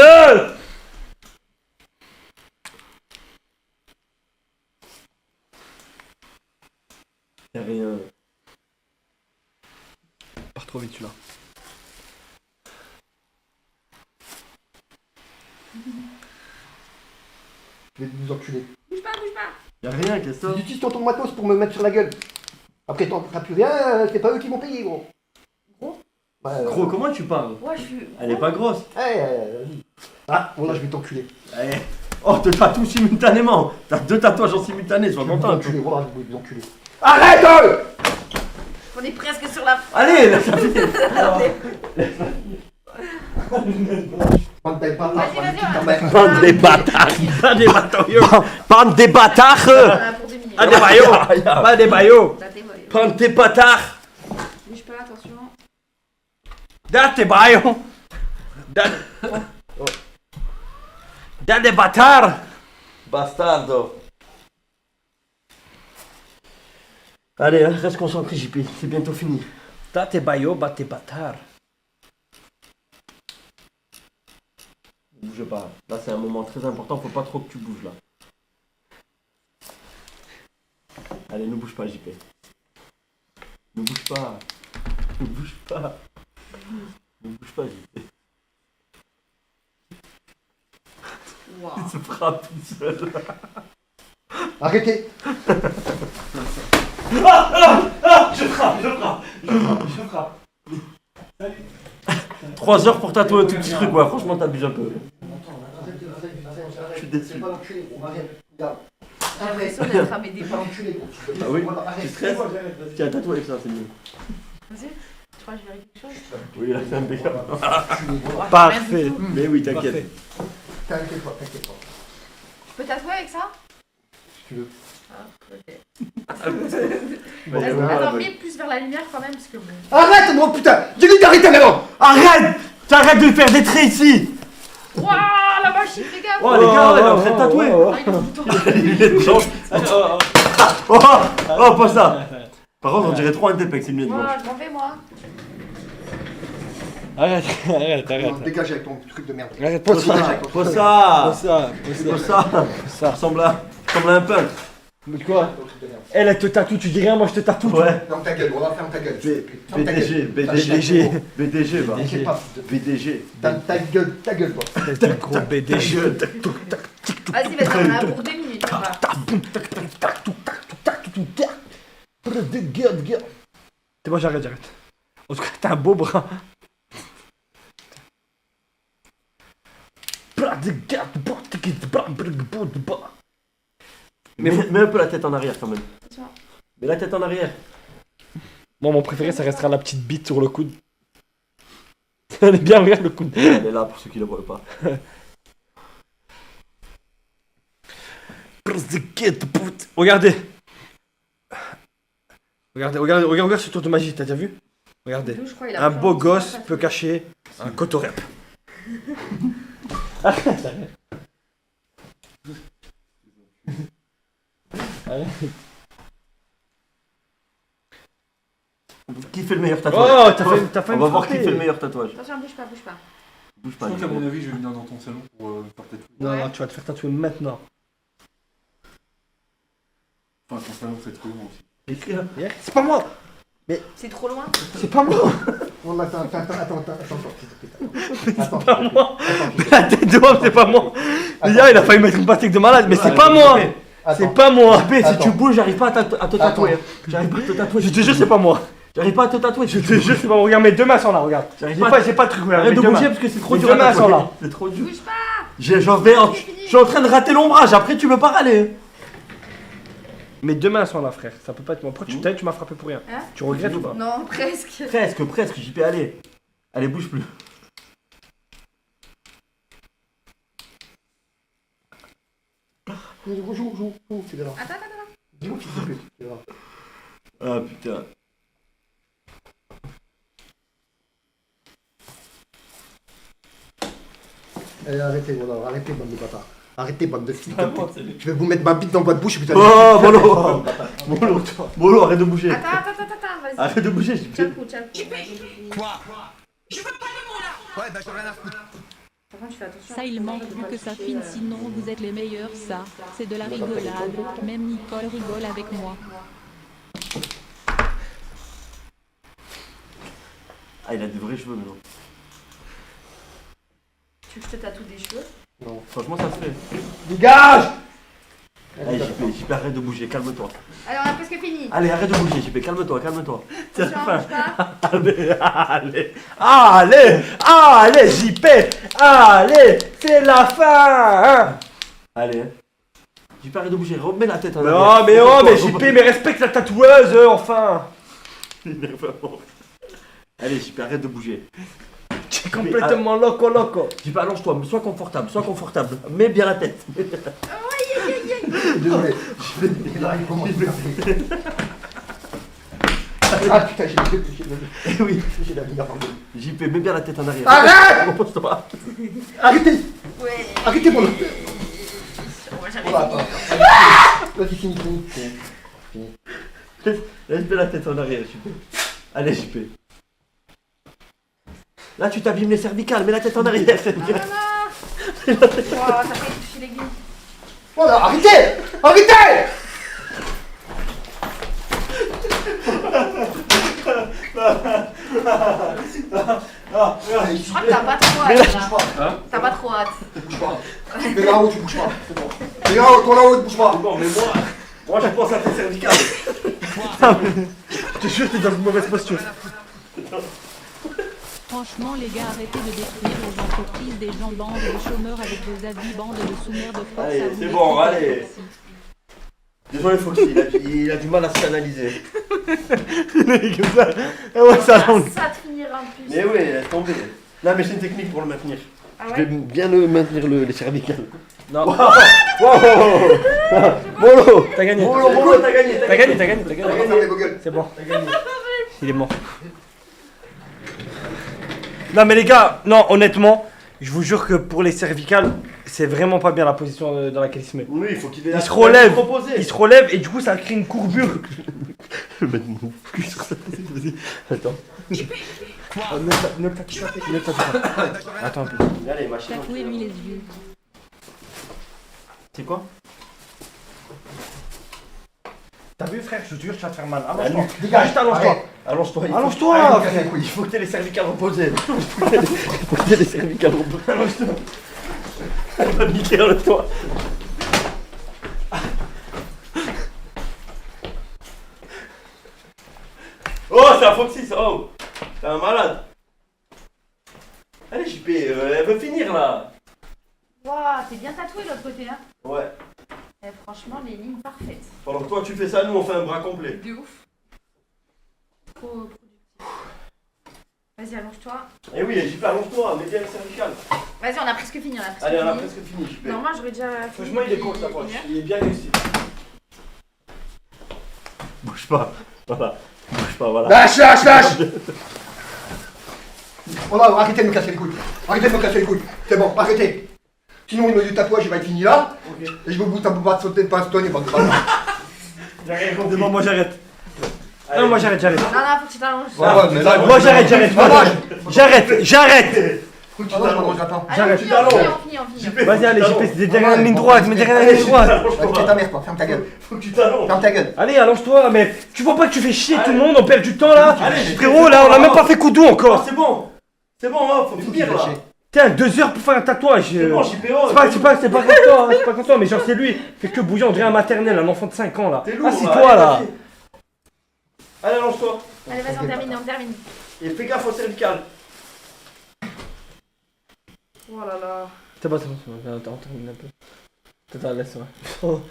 Y'a rien. Pars trop vite, celui-là. Je vais vous enculer. Bouge pas, bouge pas. Y'a rien, Christophe. Ils utilisent ton matos pour me mettre sur la gueule. Après, t'as plus rien, c'est pas eux qui vont payer, gros. Gros Ouais, Gros, comment tu parles? Ouais, je suis. Elle est pas grosse. vas-y. Ah, bon là, je vais t'enculer. Eh. Oh, te tatoue simultanément. T'as 2 tatouages en simultané, sois Je vais content. t'enculer, voilà, je vais vous enculer. Arrête! On est presque sur la fin. Allez, là, ça fait. Bande de bâtards, Vas-y, Bande des bâtards. Bande des bâtards. Bande des bâtards. On a pour 2 minutes. Ah, des baillots. Pas des baillots. Là, t'es voyou. Bande des bâtards. Bouge pas, attention. Date des baillots. Date des bâtards. Bastardo. Allez, hein, reste concentré, JP. C'est bientôt fini. Date bayo, bate bâtard. Bouge pas. Là, c'est un moment très important. Faut pas trop que tu bouges là. Allez, ne bouge pas, JP. Ne bouge pas. Ne bouge pas. Ne bouge pas, JP. Wow. Il se frappe tout seul. Arrêtez! Je frappe. 3 heures pour tatouer un tout petit truc, ouais, franchement t'abuses un peu. Je suis déçu. Pas l'enculer, gros, arrête. Regarde. J'ai l'impression d'être à mes dépens. Pas l'enculer, gros. Ah oui? Voilà, Tu arrête. stresses? Tiens, tatoue avec ça, c'est mieux. Vas-y. Tu crois que je verrai quelque chose? Oui, là c'est impeccable. Enculé, gros. Parfait. Mais oui, t'inquiète. T'inquiète pas, t'inquiète pas. Je peux tatouer avec ça? Si tu veux. Ah, ok. Vas-y, Attends, mets plus vers la lumière quand même, parce que bon. Arrête, gros, putain! J'ai dit d'arrêter maintenant! Arrête! T'arrêtes de faire des traits ici! Wouah, la machine, les gars! Oh les gars, elle est en train de tatouer! Ah, il est tout le temps. Les lunettes blanches. Oh, pas ça! Par contre, on dirait trop un TPEX, c'est une lunette Moi, blanche. je m'en vais, moi. Non, dégage avec ton truc de merde. Arrête, Pas ça! Pas ça! ça. Pas ça! Ça ressemble à un punk. Mais quoi? Elle te tatoue, tu dis rien, moi je te tatoue. Ouais. Ferme ta gueule, on va ferme ta gueule. Ferme ta BDG, gueule. BDG, BDG, va. T'inquiète pas. BDG. Ta gueule, toi. T'es un gros BD. Vas-y, vas-y, on a pour 2 minutes. On va. C'est bon, j'arrête. En tout cas, t'as un beau bras. Mets un peu la tête en arrière quand même. Attention. Mets la tête en arrière. Moi, mon préféré, ça restera la petite bite sur le coude. Elle est bien, regarde le coude. Elle est là pour ceux qui ne le voient pas. Regardez. Regarde ce tour de magie, t'as déjà vu? Regardez. D'où je crois il a Un plus beau envie de gosse faire peut cacher un cotorep. Qui fait le meilleur tatouage? Oh, t'as fait On une va voir qui frappée. fait le meilleur tatouage. Attention, bouge pas. Bouge Je pas. pense qu'à mon avis, je vais venir dans ton salon pour me faire tatouer. Non, tu vas te faire tatouer maintenant. Enfin, ton salon, c'est trop long aussi. Écris là. C'est pas moi. C'est trop loin. C'est pas moi. Non, mais attends. Attends, Pas moi. La tête de homme, c'est pas moi. Les gars, il a failli mettre une pastèque de malade, mais c'est pas moi. C'est pas moi. Si Attends. tu bouges, j'arrive pas à te tatouer. J'arrive pas à te tatouer. Je te jure, c'est pas moi. J'arrive pas à te tatouer. Je te jure, c'est pas moi. Regarde, mes deux mains sont là, regarde. J'arrive J'ai pas- pas, j'ai pas de truc, regarde. Arrête de mes deux bouger mains. parce que c'est trop Les dur. deux à mains sont tatouer. là. C'est trop dur. Bouge pas. Je suis en train de rater l'ombrage. Après, tu peux pas râler. Mes deux mains sont là, frère. Ça peut pas être moi. Pourquoi tu m'as frappé pour rien? Hein? Tu regrettes ou pas? Non, presque. Presque. JP, allez. Allez, bouge plus. Joue, c'est là. Attends. Dis-moi qui s'il te plaît. C'est là. Ah putain. Allez, arrêtez, voilà, arrêtez, bande de bâtards. Arrêtez, bande de fils de pute. Je vais vous mettre ma bite dans votre bouche, putain. Oh, Molo. Molo, arrête de bouger. Attends, vas-y. Arrête de bouger, JP. Tiens le coup. Vas-y. Quoi? Je veux pas les mots là. Ouais, bah j'en ai rien à foutre. Par contre, tu fais attention. Ça, il manque plus que ça fine, sinon vous êtes les meilleurs, ça. C'est de la rigolade. Même Nicole rigole avec moi. Ah, il a des vrais cheveux maintenant. Tu veux que je te tatoue des cheveux? Franchement, ça se fait. Dégage! Allez, JP, arrête de bouger, calme-toi. Allez, on a presque fini. Allez, arrête de bouger, JP, calme-toi. C'est la Attention, fin. bouge pas. Allez, JP. Allez, c'est la fin. Hein. Allez, hein. JP, arrête de bouger, remets la tête en Non, mais JP, mais respecte la tatoueuse, enfin. Allez, JP, arrête de bouger. Tu es complètement loco. JP, allonge-toi, sois confortable. Mets bien la tête. Désolé. Là, il commence. Ah putain, j'ai la vie à prendre. JP, mets bien la tête en arrière. Arrête! Repose-toi. Arrêtez! Ouais. Arrêtez, mon. On va jamais Voilà, finir. vas-y, fini. Laisse bien la tête en arrière, JP. Allez, JP. Là, tu t'abîmes les cervicales, mets la tête en arrière. Oh, ça fait toucher l'aiguille. Voilà, arrêtez! Je crois que t'as pas trop hâte là. T'as pas trop hâte. Bouge pas. Mais là-haut, tu bouges pas. C'est bon. Mais là-haut, toi là-haut, tu bouges pas. Bon, mais moi, je pense à tes cervicales. Je te jure, t'es dans une mauvaise posture. Franchement, les gars, arrêtez de détruire les entreprises des gens, bande de chômeurs avec vos avis, bande de sous-mères de force. Allez, à vous c'est les bon, coups, allez. Foxy. Désolé, Foxy, il a du mal à s'analyser. Ouais, ça longue. Ça te finira en plus. Mais oui, laisse tomber. Là, mais j'ai une technique pour le maintenir. Ah Je vais ouais? bien le maintenir les cervicales. Non. Molo, T'as gagné. Molo, t'as gagné. T'as gagné. Fermez vos gueules. C'est bon. Il est mort. Non mais les gars, non honnêtement, je vous jure que pour les cervicales, c'est vraiment pas bien la position dans laquelle il se met. Oui, il faut qu'il ait Il la- se relève. proposé. Il se relève et du coup ça crée une courbure. Je vais mettre mon cul sur sa tête, vas-y. Attends. Ne le tatoue pas. Attends un peu. Allez, machine. Tatouez-lui les yeux. C'est quoi? T'as vu frère, je te jure tu vas te faire mal. La Allonge-toi. nuque. Dégage, juste allonge-toi. Arrête. Allonge-toi. il faut- Allonge-toi, Arrête, frère. Il faut que t'aies les cervicales reposées. Il faut que t'aies les cervicales reposées. Allonge-toi. Elle va me niquer, enlève-toi. Oh, c'est un Foxy, ça. Oh, t'es un malade. Allez, JP, elle veut finir là. Waouh, t'es bien tatoué de l'autre côté, hein. Ouais. Eh, franchement, les lignes parfaites. Pendant que toi tu fais ça, nous on fait un bras complet. De ouf. Trop productif. Vas-y, allonge-toi. Eh oui, JP, allonge-toi, mets bien le cervical. Vas-y, on a presque fini, on a presque Allez, on a fini. presque fini, JP. Non, moi j'aurais déjà fini. Franchement, il est con, depuis ta poche. une heure. Il est bien réussi. Bouge pas. Voilà. Bouge pas, voilà. Lâche, lâche, lâche. Oh non, arrêtez de me casser les couilles. Arrêtez de me casser les couilles. C'est bon, arrêtez. Sinon, le tatouage, il va être fini là. Ok. Et je vais vous pas de sauter de pas sonner, bande de bâtards. J'ai rien C'est compris. bon, moi j'arrête. Allez. Non, moi j'arrête. Non, non, faut que tu t'allonges. Ouais, mais là, Moi j'arrête. J'arrête. Faut que tu t'allonges, j'attends. Allez, J'arrête. on finit, on finit, on finit. JP, Vas-y, allez, faut que JP, tu c'est derrière la ligne droite, mais derrière la ligne droite. Fais ta mère, toi. Ferme ta gueule. Faut que tu t'allonges. Ferme ta gueule. Allez, allonge-toi, mais tu vois pas que tu fais chier tout le monde, on perd du temps là. Allez, Frérot, là, on a même pas fait coup d'eau Oh, encore. c'est bon. C'est bon, hein, faut Faut finir qu'il là. lâche. Tiens, 2 heures pour faire un tatouage. C'est bon, JPO. C'est pas comme toi, hein, c'est pas comme toi, mais genre c'est lui. Fait que bouger, on dirait un maternel, un enfant de 5 ans là. T'es lourd. Assis-toi là. Allez, allez, allonge-toi. Allez, vas-y, on termine, on termine. Et fais gaffe au cervical. Oh là là. C'est bon, on termine un peu. T'es à l'aise, ouais. Oh,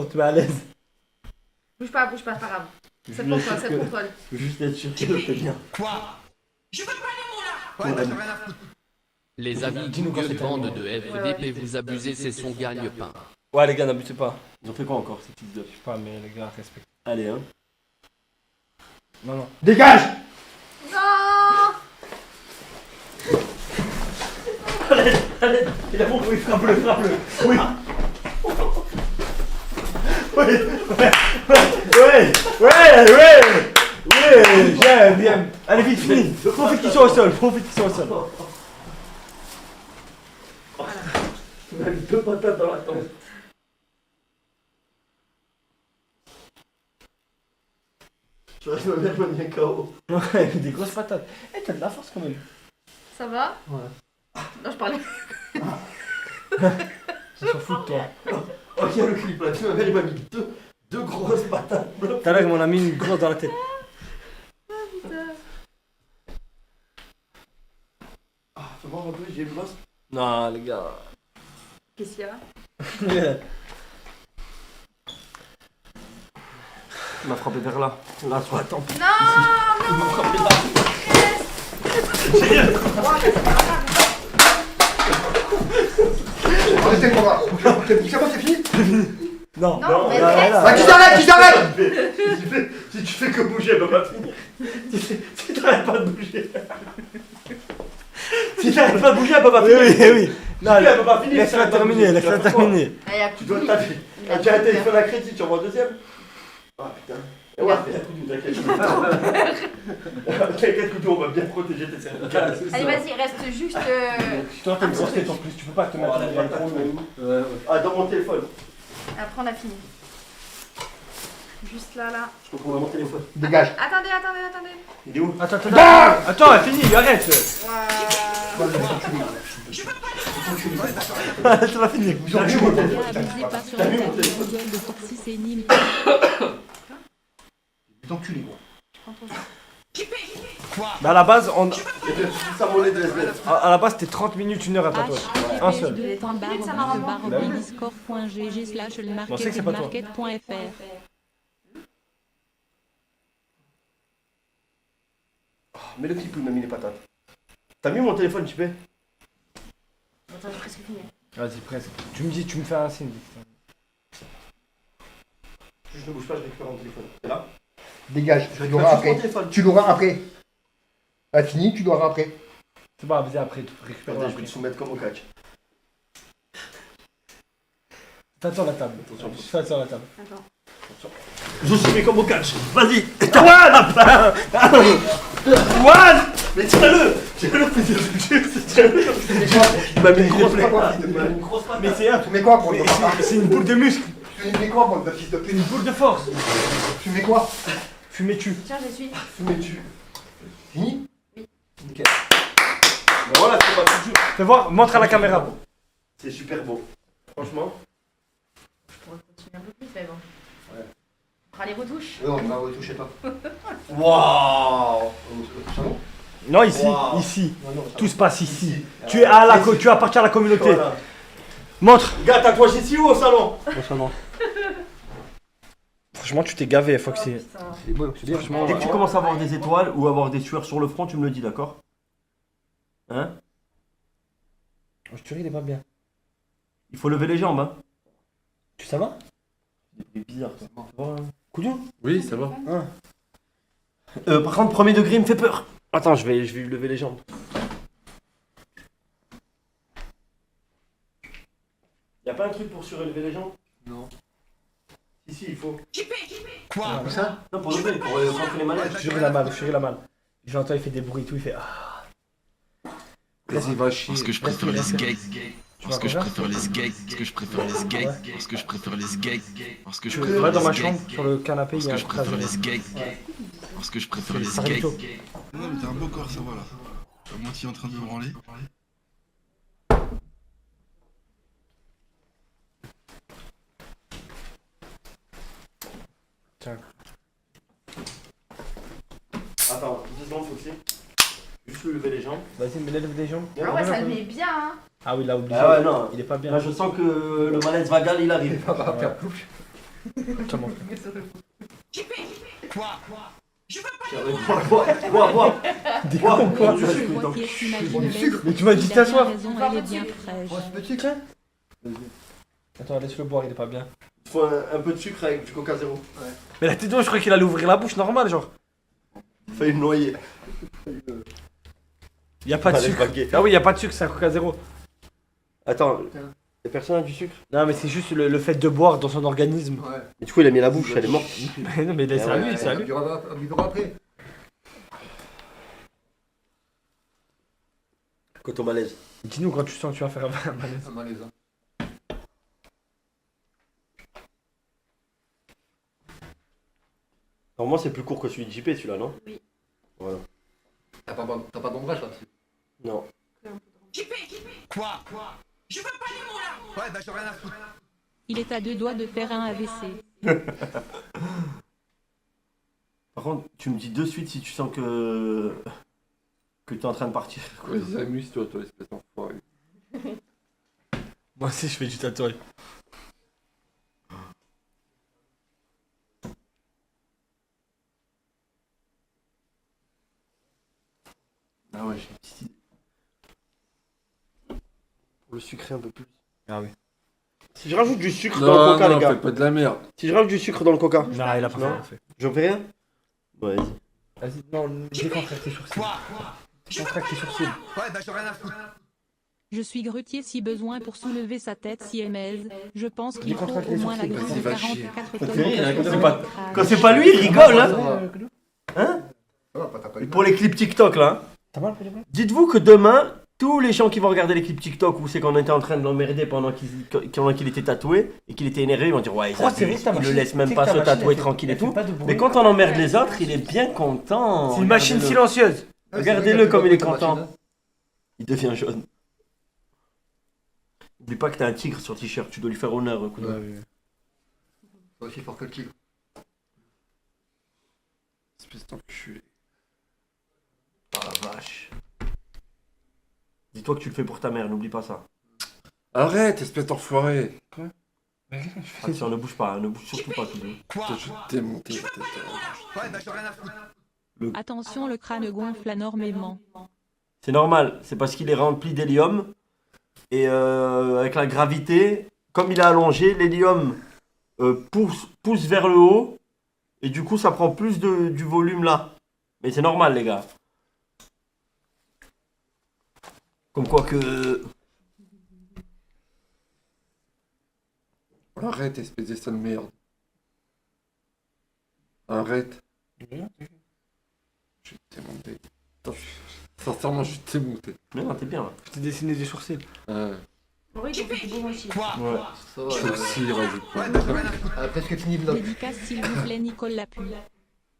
tu es à l'aise. Bouge pas, c'est pas grave. C'est pour toi, c'est le contrôle. Faut juste être sûr que c'est bien. Quoi? Je veux pas les mots là. Ouais, bah, j'ai rien à foutre. Les amis Dis-nous quand Google c'est bande terminé. de FDP, vous abusez, c'est son gagne-pain. Ouais, les gars, n'abusez pas. Ils ont fait quoi encore ces fils de. Je sais pas, mais les gars, respectez. Allez, hein. Non, non. Dégage. Non. Allez, il a compris, frappe-le. Oui. Ouais, j'aime bien. Allez, vite, fini. Profite qu'ils sont au sol, On a mis 2 patates dans la tente. Je reste ma mère, je me mets KO. Ouais, des grosses patates. Eh, t'as de la force quand même. Ça va? Ouais. Non, je parlais. Ça s'en fout de toi. Oh, il y a le clip là, tu sais, ma mère, il m'a mis deux grosses patates. Tout à l'heure, il m'en a mis une grosse dans la tête. Ah, fais voir un peu, j'ai une brosse. Non, les gars. Qu'est-ce qu'il y a? Il m'a frappé vers là. Là, sur la tempe. Non, Il m'a frappé là. Arrêtez le combat. C'est bon, c'est fini. Non. Non, mais là, reste. là. Bah, qui s'arrête. Si tu fais que bouger, elle va pas finir. Si t'arrêtes pas de bouger. Si t'arrêtes pas de bouger, elle va pas finir. Oui. Non, Elle va pas finir. laisse-la terminer, laisse-la terminer. Il y a Tu plus dois de taper. Il a Tu as un plus de téléphone à crédit, tu envoies un deuxième. Ah putain. Et ouais, fais un coup de t'inquiète. T'inquiète, Koudou, on va bien protéger tes cervicales. Allez, vas-y, reste juste. Toi, t'as une grosse tête en plus, tu peux pas te mettre Voilà, dans le trou. Ah, dans mon téléphone. Après, on a fini. Juste là, là. Je reprends mon téléphone. Dégage. Attendez. Il est où? Attends, elle finit, arrête. Ça va finir. Ils ont tué mon téléphone. Abusez pas sur T'as le vu mon tapis téléphone? Google de Foxy, c'est nul. Ils ont tué les gros. Bah à la base, Et tu fais ça monnaie de SDF. à la base c'était 30 minutes, 1 heure à tatouage. Un seul. Discord.gg slash le Bon, c'est que c'est pas toi. market.fr. Mets le clip où il m'a mis les patates. T'as mis mon téléphone, JP? Attends, j'ai presque fini. Vas-y, presque. Tu me dis, tu me fais un signe. Je ne bouge pas, je récupère mon téléphone. C'est là? Dégage. Je Tu récupère l'auras juste mon après. téléphone. Tu l'auras après. Ah, fini, tu l'auras après. C'est pas, vas-y après, tu récupères Attends, je vais après. te soumettre comme au catch. T'attends la table. Attention. T'attends la table. Attends. Je soumets comme au catch. Vas-y. One. Mais tiens-le. Tiens-le. Il m'a mis une grosse patate. Il m'a mis une grosse patate. Mais c'est un. Tu mets quoi pour le papa? C'est une boule de muscle. Tu mets quoi pour le fils de pute? Une boule de force. Tu mets quoi? Fumez-tu. Tiens, je suis. Fumais-tu? Fini? Nickel. Ben voilà, c'est pas tout dur. Fais voir, montre à la caméra. C'est super beau. Franchement. Je pourrais continuer un peu plus, mais bon. On fera les retouches. Non, on va retoucher pas. Waouh. Non, ici, Wow. ici. Non, non, Tout se passe ici. Tu Ici. tu appartiens à la communauté. Voilà. Montre. Gars, tatouage ici ou au salon? Franchement, tu t'es gavé, Foxy. Putain. C'est beau, c'est bien. Franchement, Dès que tu commences à avoir des étoiles ou avoir des sueurs sur le front, tu me le dis, d'accord? Hein? je te dis, il est pas bien. Il faut lever les jambes, hein? Ça va? C'est bizarre, toi. Couillon. Oui, ça va. Par contre, premier degré, il me fait peur. Attends, je vais lui lever les jambes. Y'a pas un truc pour surélever les jambes? Non. Si, il faut. Quoi Comme ça? Non, pour lever, pour centrer les malades. Je la malle. J'entends, il fait des bruits et tout, il fait. Ah. Vas-y, va chier. Parce que je préfère les skates. Parce que je vas préfère les skates. Parce que je préfère les skates. Parce que je préfère les skates. Parce que je préfère Va les dans ma skates. chambre, sur le canapé, il Parce y a que un je préfère les trajet. skates. Parce que je préfère les Arrête skates. tôt. Non, mais t'es un beau corps, ça va là. À moitié en train de me branler. Attends, 2 secondes, Foxy. Juste lui lever les jambes. Vas-y, mais lève des jambes. Ah ouais, ça le met bien, hein. Ah oui, il a oublié. Ah ouais, non. Il est pas bien. Là, je sens que le malaise vagal, il arrive. Tiens, mon Quoi Bois. Des cons ou quoi? Je vois qui s'imagine bête. Mais tu m'as dit Il a t'asseoir. bien raison, elle est bien fraîche. Prends ce petit, tiens. Attends, laisse-le boire, il est pas bien. Il faut un peu de sucre avec du coca zéro. Mais la tête d'eau, je crois qu'il allait ouvrir la bouche normal, genre. Failli me noyer. Y a pas de Allez, sucre. baguette. Ah oui, y a pas de sucre, c'est un coca zéro. Attends, y'a personne a du sucre? Non, mais c'est juste le fait de boire dans son organisme. Ouais. Et du coup, il a mis la bouche, elle est morte. Mais non, mais c'est à ouais, lui, c'est à lui. On vivra après. Côte au malaise. Dis-nous quand tu sens que tu vas faire un malaise. Un malaise, hein. Normalement, c'est plus court que celui de JP, celui-là, non? Oui. Voilà. T'as pas d'ombrage là-dessus. Non. Quoi Je veux pas les mots là. Ouais, bah j'ai rien à foutre. Il est à 2 doigts de faire un AVC. Par contre, tu me dis de suite si tu sens que t'es en train de partir. Vas-y, amuse-toi, toi, espèce d'enfoiré. Moi aussi, je fais du tatouage. Ah ouais, j'ai une petite idée. Pour le sucrer un peu plus. Ah oui. Si je rajoute du sucre dans le coca, les gars. fais pas de la merde. Si je rajoute du sucre dans le coca. Non, il a pas Non. fait. J'en fais rien? Ouais, vas-y. Vas-y, non, décontracte tes sourcils. Décontracte tes sourcils. Ouais, bah j'ai rien à foutre. Je suis grutier si besoin pour soulever sa tête si émèse. Je pense qu'il faut Décontracte au les moins la sourcils. grille Vas-y, de va 44 Ça tonnes. fait rire, hein, pour quand c'est son pas- métrage. Quand c'est pas lui, il rigole, hein? Hein? Ça va, t'as pas eu Pour les clips TikTok, là. T'as mal pour les bras? Dites-vous que demain, tous les gens qui vont regarder les clips TikTok où c'est qu'on était en train de l'emmerder pendant qu'il était tatoué et qu'il était énervé, ils vont dire ouais, ils Oh, c'est vrai, abusent, ta ils le machine- laissent même tu sais pas que ta se machine, tatouer elle fait- tranquille et elle fait tout. pas de bruit. Mais quand on emmerde les autres, il est bien content. C'est une machine Regardez-le. silencieuse. Regardez-le comme il est Ta machine, content. hein. Il devient jaune. N'oublie pas que t'as un tigre sur le t-shirt, tu dois lui faire honneur. Kudo. C'est aussi fort que le tigre. Espèce d'enculé. Oh la vache. Dis-toi que tu le fais pour ta mère, n'oublie pas ça. Arrête, espèce d'enfoiré. Quoi? Attention, ne bouge pas, hein, ne bouge surtout pas. Kudo. Quoi Toi, je vais te démonter la tête. Ouais, bah j'ai rien à foutre. Attention, le crâne gonfle énormément. C'est normal, c'est parce qu'il est rempli d'hélium. Et avec la gravité, comme il est allongé, l'hélium pousse vers le haut. Et du coup, ça prend plus du volume là. Mais c'est normal, les gars. Comme quoi que... Arrête, espèce de sale merde. Arrête. Je vais te démonter. Sincèrement, je suis démonté. Mais non, t'es bien là. Je t'ai dessiné des sourcils. Ah Oui, il fait du bon aussi. Quoi Ouais. Ça va. Je aussi, rajoute pas. Ouais, bah j'ai rien à foutre. Elle a presque fini le bloc. Dédicace s'il vous plaît, Nicole Lapuy.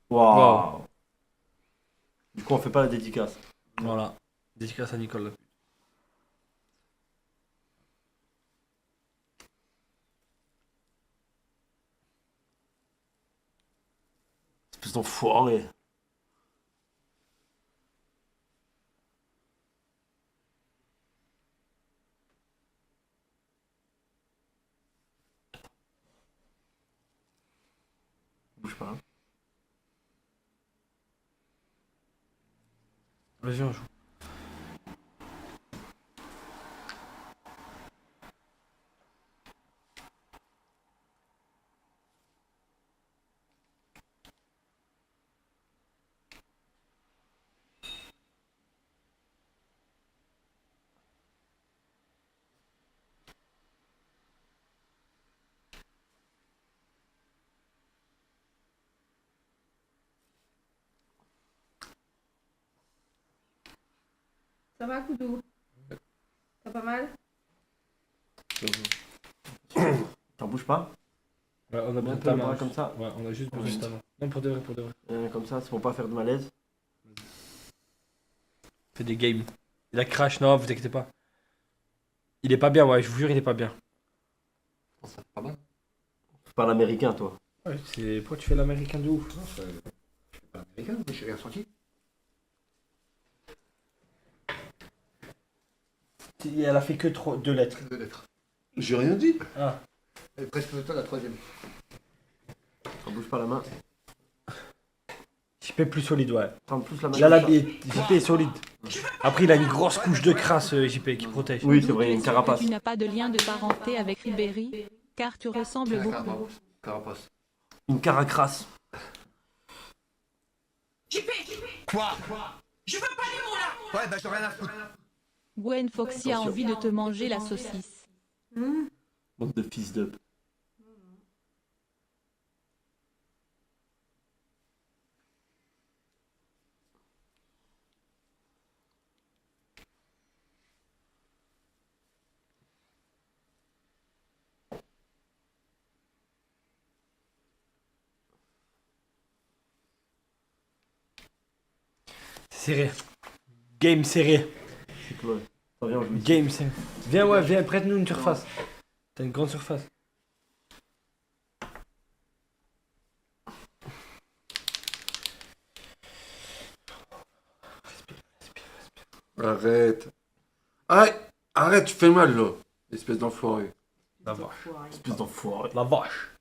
Waouh. Du coup, on fait pas la dédicace. Voilà. Dédicace à Nicole. Espèce d'enfoiré. bouge pas. Hein. Vas-y, on joue. Ça va, Koudou? T'as pas mal? T'en bouges pas? Ouais, on a Mets besoin un de peu ta les main. bras comme ça. Ouais, on a juste besoin de ta main. Non, pour de vrai, pour de vrai. Comme ça, c'est pour pas faire de malaise. Fais des games. Il a crash, non, vous inquiétez pas. Il est pas bien, ouais, je vous jure, il est pas bien. Ça fait pas mal. Tu parles américain, toi. Ouais, c'est. Pourquoi tu fais l'américain de ouf? Non, je suis pas américain, mais j'ai rien senti. Elle a fait que 2 lettres. 2 lettres. J'ai rien dit. Ah. Et presque de toi, la 3e. T'en bouge pas la main. JP plus solide, ouais. T'en plus la main. Là, JP est solide. Après, il a une grosse couche de crasse, JP, qui protège. Oui, c'est vrai, il y a une Que carapace. tu n'as pas de lien de parenté avec Ribéry, car tu ressembles beaucoup. Carapace. Une caracrasse. JP. Quoi? Je veux pas les mots là. Ouais, bah j'en ai rien à foutre. Gwen Foxy a envie de te manger la saucisse. Bande de fils de. Serré. Game serré. C'est quoi? Ça vient, je me dis. Game serré. Viens, ouais, viens, prête-nous une surface. T'as une grande surface. Arrête. Arrête, tu fais mal là. Espèce d'enfoiré. La vache. Espèce d'enfoiré. La vache.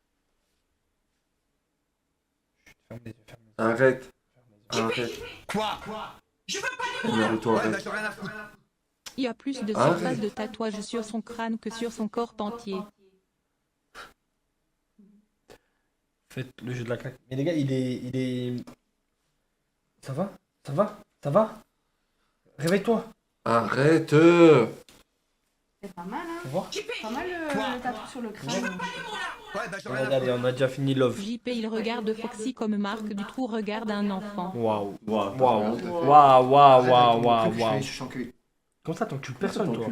Ferme les yeux, ferme les yeux. Arrête. Arrête. Quoi? Je veux pas les mots là. Merde, toi, Ouais, bah arrête. j'en ai rien à foutre. Il y a plus de Arrête. surface de tatouage sur son crâne que sur son corps entier. Faites le jeu de la claque. Mais les gars, il est... Ça va? Ça va? Ça va? Réveille-toi. Arrête. C'est pas mal, hein? Faut voir. Pas mal le tatou sur le crâne. Ouais, bah j'en ai rien à Allez, foutre. on a déjà fini Love. JP il regarde Foxy comme Marc du trou regarde un enfant. Waouh. Waouh. Waouh. Waouh. Waouh, waouh, waouh, waouh, Je waouh. suis en cul. Comme ça, t'encules personne, toi.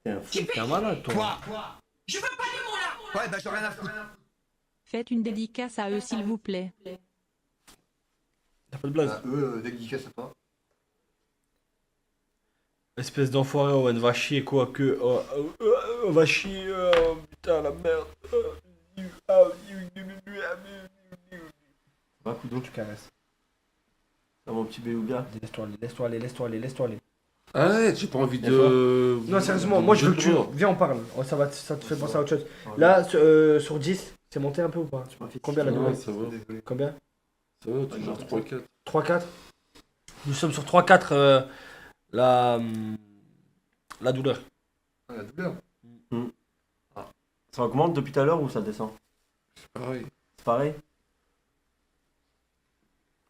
T'es un fou. T'es un malade, toi. Quoi? Je veux pas les mots là. Ouais, bah j'en ai rien à foutre. Faites une dédicace à eux s'il vous plaît. T'as pas de blague. Eux, dédicace pas. Espèce d'enfoiré, Owen, va chier quoi que. Va chier, putain, la merde. Va, Koudou. Tu caresses. Ça, mon petit beluga. Laisse-toi aller, laisse-toi aller, laisse-toi aller, laisse-toi aller. Arrête, j'ai pas envie de. Non, sérieusement, moi je veux que tu. Viens, on parle. Oh, ça te fait penser à autre chose. Là, sur 10, c'est monté un peu ou pas? Combien la Ouais, douleur? ça va. Combien? Ça va, toujours 3-4. 3-4. Nous sommes sur 3-4 la douleur. Ah, la douleur. Ça augmente depuis tout à l'heure ou ça descend? C'est pareil. C'est pareil?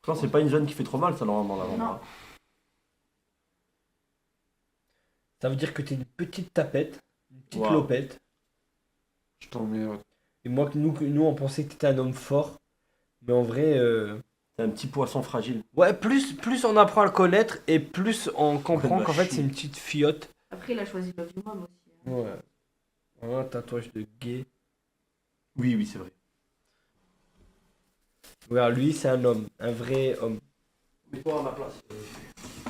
Pourtant, c'est pas une zone qui fait trop mal, ça, normalement, Non. l'avant-bras. Ça veut dire que t'es une petite tapette, une petite Wow. lopette. Je t'emmerde. Et moi, nous on pensait que t'étais un homme fort. Mais en vrai, C'est un petit poisson fragile. ouais, plus on apprend à le connaître et plus on comprend Bah, qu'en fait chier. c'est une petite fiotte. Après, il a choisi Love You Mom aussi. hein. Ouais. Un tatouage de gay. Oui, oui, c'est vrai. Ouais, lui c'est un homme, un vrai homme. Mets-toi à ma place.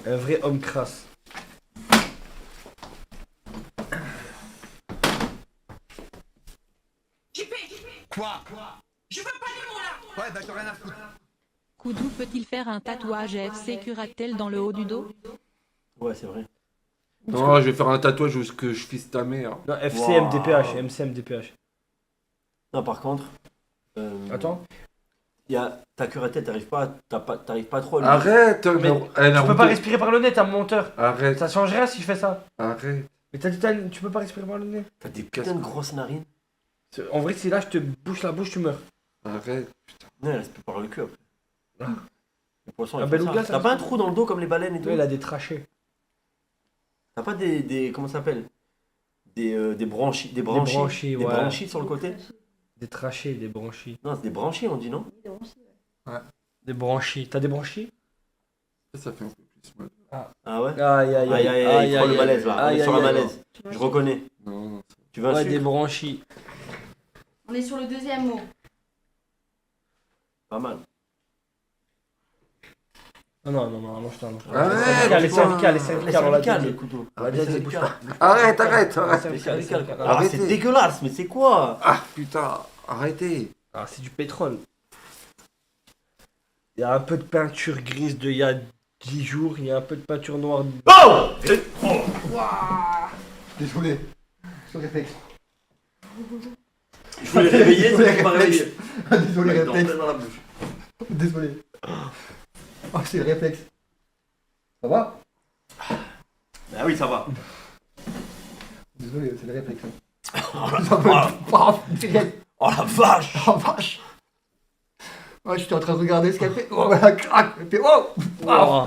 Un vrai homme crasse. JP. Quoi? Je veux pas les mots là. Ouais, bah j'en ai rien à foutre. Koudou peut-il faire un tatouage FC Curatel dans le haut du dos? Ouais, c'est vrai. Non, je vais faire un tatouage où ce que je fisse ta mère. Non, FC Wow. MDPH, MC MDPH. Non, par contre. Attends. Ta cuirassette, t'arrives pas trop à lui. Arrête Mais tu peux pas respirer par le nez, t'as mon menteur. Arrête. Ça change rien si je fais ça. Arrête. Mais tu peux pas respirer par le nez. T'as des putains de grosses narines. En vrai, si là je te bouche la bouche, tu meurs. Arrête. Non, elle respire par le cul après. Ah. Les poissons, Ah, ils font beluga, ça. ça T'as pas un respire. trou dans le dos comme les baleines et tout? Ouais, il a des trachées. T'as pas des comment ça s'appelle? Des branchies. Des branchies, Des ouais. branchies sur le côté? Des trachées, des branchies. Non, c'est des branchies, on dit, non? Des branchies. T'as des branchies? Ça fait un peu plus mal. Ah ouais? Aïe, aïe, aïe, aïe, il prend le aïe, malaise là. On aïe, est sur aïe, un aïe. malaise. Je reconnais. Non, non. Tu veux un Ouais, sucre? des branchies. On est sur le deuxième mot. Pas mal. Non, je t'en Arrête, les cervicales, on l'a cervicales, dit. le couteau. On l'a déjà dit, bouge pas. Arrête, arrête, Les arrête. cervicales, les cervicales. Ah, Arrêtez. c'est dégueulasse, mais c'est quoi? Ah putain, arrêtez. Ah, c'est du pétrole. Il y a un peu de peinture grise de il y a 10 jours, il y a un peu de peinture noire. Oh! Désolé. Ce réflexe. Je voulais réveiller, c'est pas réveillé. Désolé, Dans réflexe. la bouche. Désolé. Oh, c'est le réflexe. Ça va? Ah oui, ça va. Désolé, c'est le réflexe. Oh Oh la vache! Oh vache! Ouais, j'étais en train de regarder ce qu'elle fait. Oh, voilà, crac! Elle fait oh! Oh.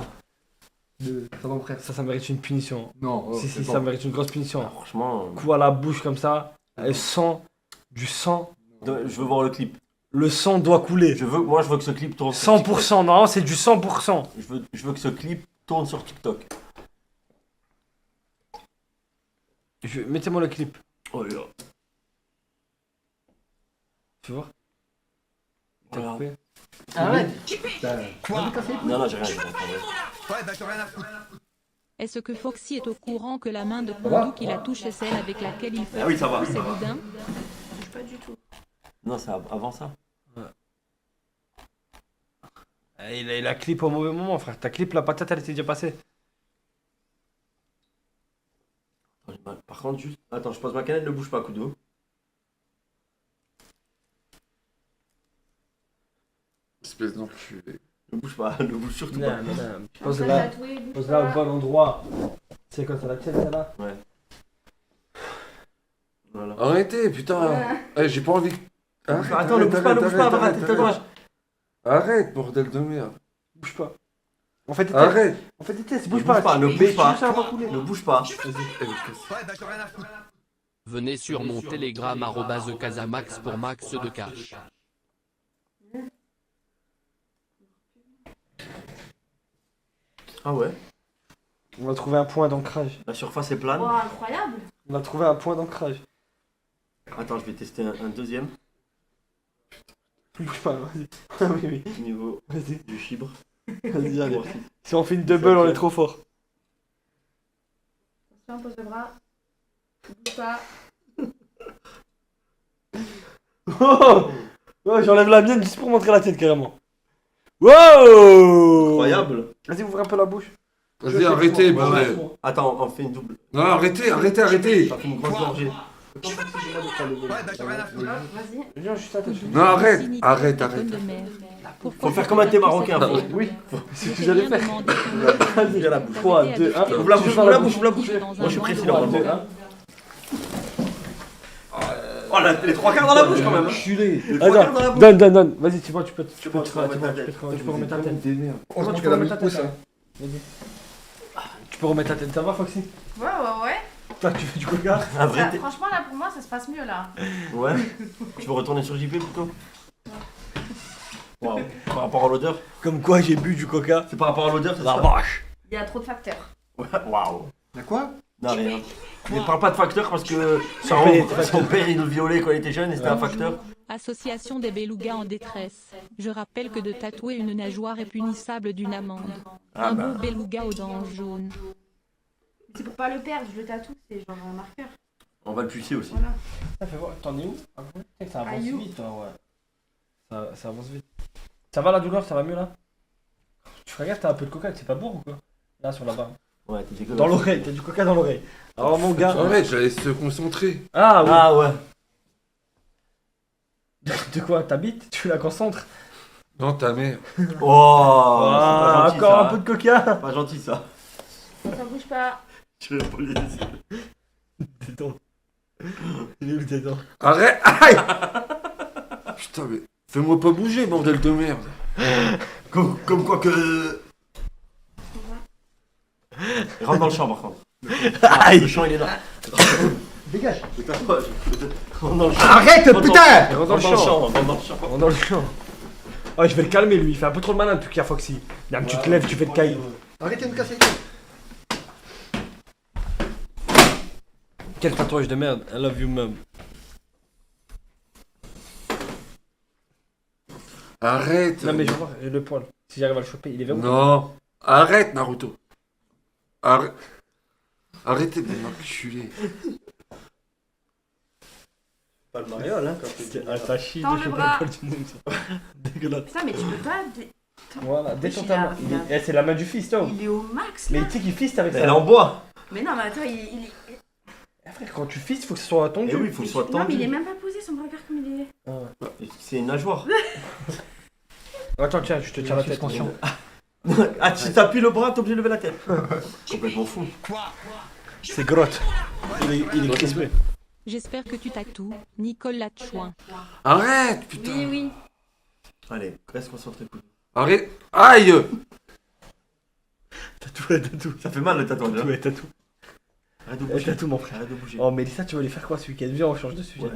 Ça va, mon frère. Ça mérite une punition. Non, oh, Si, c'est ça bon. mérite une grosse punition. Franchement, Coup à la bouche comme ça, et sang, du sang. je veux voir le clip. Le sang doit couler. Moi, je veux que ce clip tourne sur TikTok. 100%, non, c'est du 100%. Je veux que ce clip tourne sur TikTok. Mettez-moi le clip. Oh là là. Tu vois? T'as Voilà. coupé? Arrête! Quoi? Non, j'ai rien dit. Ouais, bah j'ai rien à foutre. Est-ce que Foxy est au courant que la main de va Kondo qu'il a touché celle avec laquelle il fait Ah oui, ça va. ses boudins? Je touche pas du tout. Non, c'est avant ça. Il a clip au mauvais moment, frère. Ta clip, la patate, elle était déjà passée. Par contre, juste. Attends, je pose ma canette, ne bouge pas, Kudo. Espèce d'enculé. Ne bouge pas, ne bouge surtout Non, pas. non, non. Comme ça, Pose-la. tatoué, bouge Pose-la pas. au bon endroit. C'est quoi, ça la tienne, celle-là? Ouais. Voilà. Arrêtez, putain. Eh, j'ai pas envie. Arrête, Attends, ne bouge pas, arrête tes tatouages. Arrête, bordel de merde. Bouge pas. On fait des tests. Arrête. On fait des tests, Ne bouge bouge pas. pas, ne Si- bouge si pas. ça va couler. Ne bouge pas. Ouais, bah j'ai rien à foutre. Venez sur mon Telegram @casamax pour max de cash. Ah ouais. On a trouvé un point d'ancrage. La surface est plane. Wow, incroyable. On a trouvé un point d'ancrage. Attends, je vais tester un deuxième Bouge pas, vas-y. Ah oui, oui. niveau Vas-y, du chibre. vas-y, allez. Voir si- Si on fait une double, on est trop fort. Attention, pose le bras. Bouge pas. Oh, oh, j'enlève la mienne juste pour montrer la tête carrément. Wow! Incroyable. Vas-y, ouvre un peu la bouche. Vas-y, arrêtez, Ouais, bordel. ouais. Attends, on fait une double. Non, arrêtez, arrêtez, arrêtez. Ça fait une grosse gorgée. Ouais, bah j'ai rien à foutre. Vas-y. Viens, juste attache. Non, arrête, Cynique, arrête, déconne arrête. de merde. Faut Pourquoi faire comme un thé marocain. Faut- Oui, c'est ce que J'ai j'allais rien faire. demandé. Vas-y, la bouche. 3, 2, 1. Ouvre la bouche, ouvre la bouche, ouvre la bouche. Dans un Moi, je suis monde précis de normalement. deux, robots. Oh, les trois quarts dans la bouche quand même. Hein. Enculé. Les trois quarts dans la Attends, bouche. donne. Vas-y, tu vois, tu peux remettre ta tête. Oh, Tu peux remettre ta tête. On se Tu dit peux qu'elle a mis remettre ta le pouce, tête. hein. Vas-y. Tu peux remettre ta tête. Ça va, Foxy? Ouais. Toi, tu fais du coca? Un vrai Ça, thé. franchement, là, pour moi, ça se passe mieux, là. Ouais. Tu veux retourner sur JP plutôt? Waouh. Par rapport à l'odeur? Comme quoi, j'ai bu du coca. C'est par rapport à l'odeur, c'est La ça? vache. Il y a trop de facteurs. Ouais, waouh. Y'a quoi? Non, rien. Ne parle pas de facteur parce que son père il nous violait quand il était jeune et c'était un facteur. Association des belugas en détresse. Je rappelle que de tatouer une nageoire est punissable d'une amende. Ah Un bah. beau beluga aux dents jaunes. C'est pour pas le perdre, je le tatoue, c'est genre un marqueur. On va le pucer aussi. Voilà. Ça fait voir. T'en es où? Ça avance Aïe. vite, hein, ouais. Ça avance vite. Ça va la douleur? Ça va mieux là? Tu fais gaffe, t'as un peu de coca, c'est pas bourre ou quoi? Là, sur la barre. Ouais, t'es dégueulasse. Dans l'oreille, t'as du coca dans l'oreille. Alors, mon gars. Arrête, j'allais se concentrer. Ah oui. Ah ouais. De quoi? Ta bite? Tu la concentres? Non, ta mère. Oh, Ah, c'est pas gentil, encore ça, un peu de coca. Pas gentil ça. Ça bouge pas. Je vais pas les laisser. Détends. Il est où détends? Arrête. Aïe. Putain, mais fais-moi pas bouger, bordel de merde. Comme quoi que. Rentre dans le champ par contre. Aïe. Le champ il est là. Dégage. Rentre dans le champ. Arrête, putain. Rentre dans le champ. Rentre dans le champ. Rentre dans le champ. Oh, je vais le calmer lui, il fait un peu trop de malin depuis qu'il y a Foxy. Dame, tu te lèves, tu fais le caille. Arrêtez de me casser les couilles. Quel tatouage de merde, I love you mum. Arrête. Non mais je vais voir le poil. Si j'arrive à le choper, il est vers où? Non. Arrête, Naruto. Arrête. Arrêtez de m'enculer. Pas le mariole hein quand tu Ah, t'as chié Tends de le choper bras. le poil du nez, ça. Dégueulasse. Putain, mais tu peux pas. Voilà, détends Il ta a- main. il a- Eh, c'est la main du fils, toi. Il est au max Mais là. tu sais qu'il fiste avec Elle est ça. en bois. Mais non, mais attends, il est. Eh, frère, quand tu fistes, faut que ce soit tendu. Eh oui, il faut que ce soit Non, mais il est tendu. même pas posé, son bras, regarde comme il est. Ah ouais. C'est une nageoire. Attends, tiens, je te tiens la tête. Suspension. Ah, si t'appuies le bras, t'es obligé de lever la tête. Complètement fou. C'est grotte. Il est crispé. J'espère que tu tatoues, Nicole Latchouin. Arrête, putain. Oui, oui. Allez, reste concentré. Arrête. Aïe. Tatou. Ça fait mal le tatouage. hein. Ouais, tatou. Arrête de Eh, bouger. tatou, mon frère. Arrête de bouger. Oh, Mélissa, tu vas lui faire quoi ce week-end? Viens, on change de sujet. Ouais.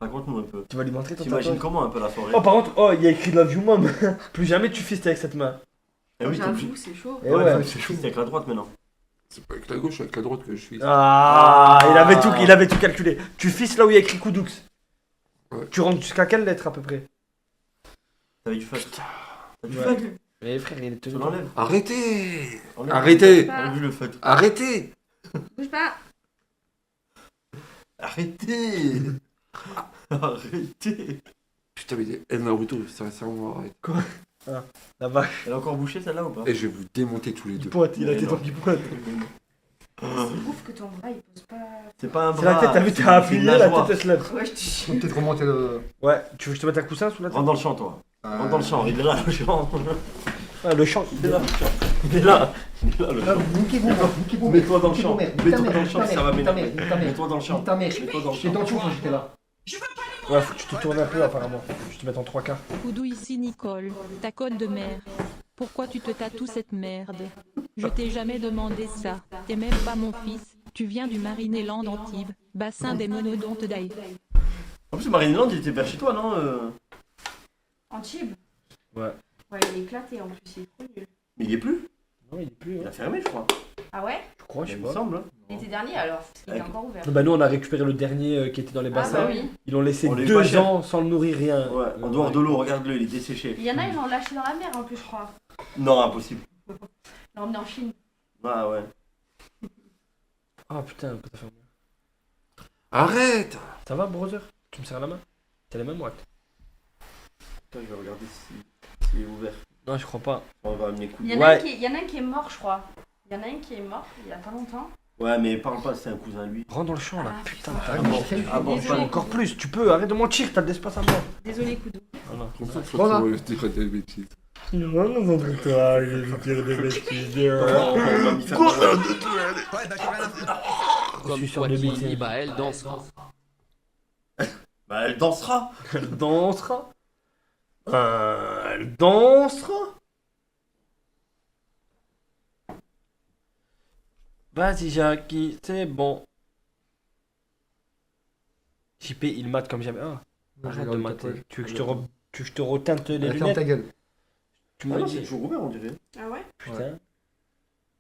Raconte-nous un peu. Tu vas lui montrer ton T'imagines tatouage. comment un peu la soirée? Oh, par contre, oh, il y a écrit Love You Mom. Plus jamais tu fistes avec cette main. Eh oui, t'es obligé. J'avoue, c'est chaud. Eh Ouais, ouais. ouais, c'est chaud. C'est avec la droite maintenant. C'est pas avec la gauche, c'est avec la droite que je suis. Ah, il avait tout calculé. Tu fistes là où il y a écrit Koudoux. Ouais. Tu rentres jusqu'à quelle lettre à peu près? T'avais du feutre. T'as du Ouais. feutre? Mais frère, il est Tu tenu. l'enlèves. Arrêtez. Enlève. Arrêtez. Enlève le feutre. Arrêtez. Bouge pas. Arrêtez. Arrêtez. Putain, mais Naruto, sincèrement, arrête. La vache. Elle a encore bouché celle-là ou pas? Et je vais vous démonter tous les deux. Pointe, il a Mais tes non. dents qui pointent. C'est ouf que ton bras il pose pas. C'est pas un C'est bras. la tête, t'as vu, c'est t'as une appuyé, la nageoire. tête elle se lève. Ouais, je te On peut peut-être remonter le. Ouais, tu veux que je te mette un coussin sous la tête? Rentre dans le champ, toi. Rentre dans le champ. Il est là, le champ. Ah, le champ. Il est là. Il est là. Il est là, le champ. Niquez-vous, niquez-vous. Mets-toi dans le Niquez champ. vos mères, nique ta Mets-toi mère, dans le nique champ, ta ça mère, va nique ta m'énerver. mère, nique ta mère. Mets-toi dans le champ. Nique ta mère. Mets-toi dans le J'étais champ. dans le champ quand j'étais là. Ouais, faut que tu te tournes un peu apparemment. Je te mets en 3 quarts. Koudou ici Nicole, ta code de mère. Pourquoi tu te tatoues cette merde? Je t'ai jamais demandé ça. T'es même pas mon fils. Tu viens du Marineland Antibes, bassin des monodontes d'Aïe. En plus, Marineland, il était vers chez toi, non Antibes. Ouais. Ouais, il est éclaté en plus, il est trop nul. Mais il est plus. Non, il est plus. Il a fermé, je crois. Ah ouais? Je crois, je sais Il me pas. semble. hein. L'été dernier alors, parce qu'il était Avec- encore ouvert. Bah, nous, on a récupéré le dernier qui était dans les Ah bassins. bah oui. Ils l'ont laissé On l'a eu 2 pas cher. ans sans le nourrir, rien. Ouais, en dehors de l'eau, regarde-le, il est desséché. Il y en a, ils l'ont lâché dans la mer en plus, je crois. Non, impossible. Ils l'ont emmené en Chine. Ah ouais. Ah putain, pourquoi t'as fermé? Arrête. Ça va, brother? Tu me serres la main? T'as les mêmes moites? Attends, je vais regarder s'il est ouvert. Non, je crois pas. On va amener Il couille. y, en a un qui est, il y en a un qui est mort, je crois. Il y en a un qui est mort il y a pas longtemps. Ouais, mais parle pas, c'est un cousin lui. Rentre dans le champ là, Ah, putain. putain. t'as Ah, bon, rien. ah, bon, Désolé. pas Encore plus, tu peux, arrête de mentir, t'as de l'espace à mort. Désolé, Koudou. Voilà. Comme ça, faut Voilà. trouver des bêtises. Non, non, toi, je vais dire des bêtises. On va m'y faire mal. Ouais, bah, j'ai rien à foutre. Comme suis sur toi des qui bêtises. dit, bah elle dansera. Bah, elle dansera. Elle dansera. Elle dansera. Vas-y, Jackie, c'est bon. JP, il mate comme jamais. Ah, arrête de mater. Tu veux que je te reteinte les Ferme lunettes? ta gueule. Tu Ah m'as non, c'est dit. toujours ouvert, on dirait. Ah ouais? Putain.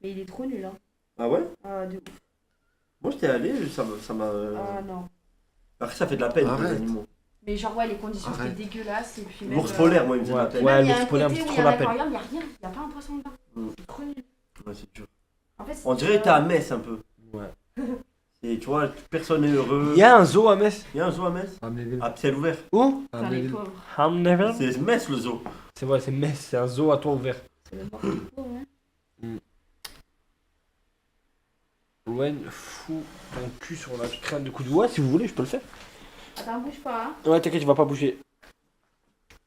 Mais il est trop nul, hein. Ah ouais? Ah, de ouf. Moi, j'étais allé, ça m'a. Ah non. Après, ça fait de la peine, les Arrête. animaux. Mais genre, ouais, les conditions Arrête. étaient dégueulasses et puis même. L'ours polaire, moi, il me faisait de la Ouais. peine. Ouais. Même, il y a l'ours un polaire, côté c'est où il y trop a la un peine. aquarium, il y a rien. Il y a pas un poisson dedans. Mm. C'est trop nul. Ouais, c'est dur. En fait, On dirait que t'es à Metz un peu. Ouais. Et tu vois, personne n'est heureux. Il y a un zoo à Metz. Il y a un zoo à Metz? À ciel ouvert. Où? Putain, les pauvres. Hamnevel. C'est Metz le zoo. C'est vrai, c'est Metz, c'est un zoo à toit ouvert. C'est le mort des pauvres, hein. Rouen, fous ton cul sur la crâne de coup de. Ouais, si vous voulez, je peux le faire. Attends, bouge pas, hein. Ouais, t'inquiète, il va pas bouger.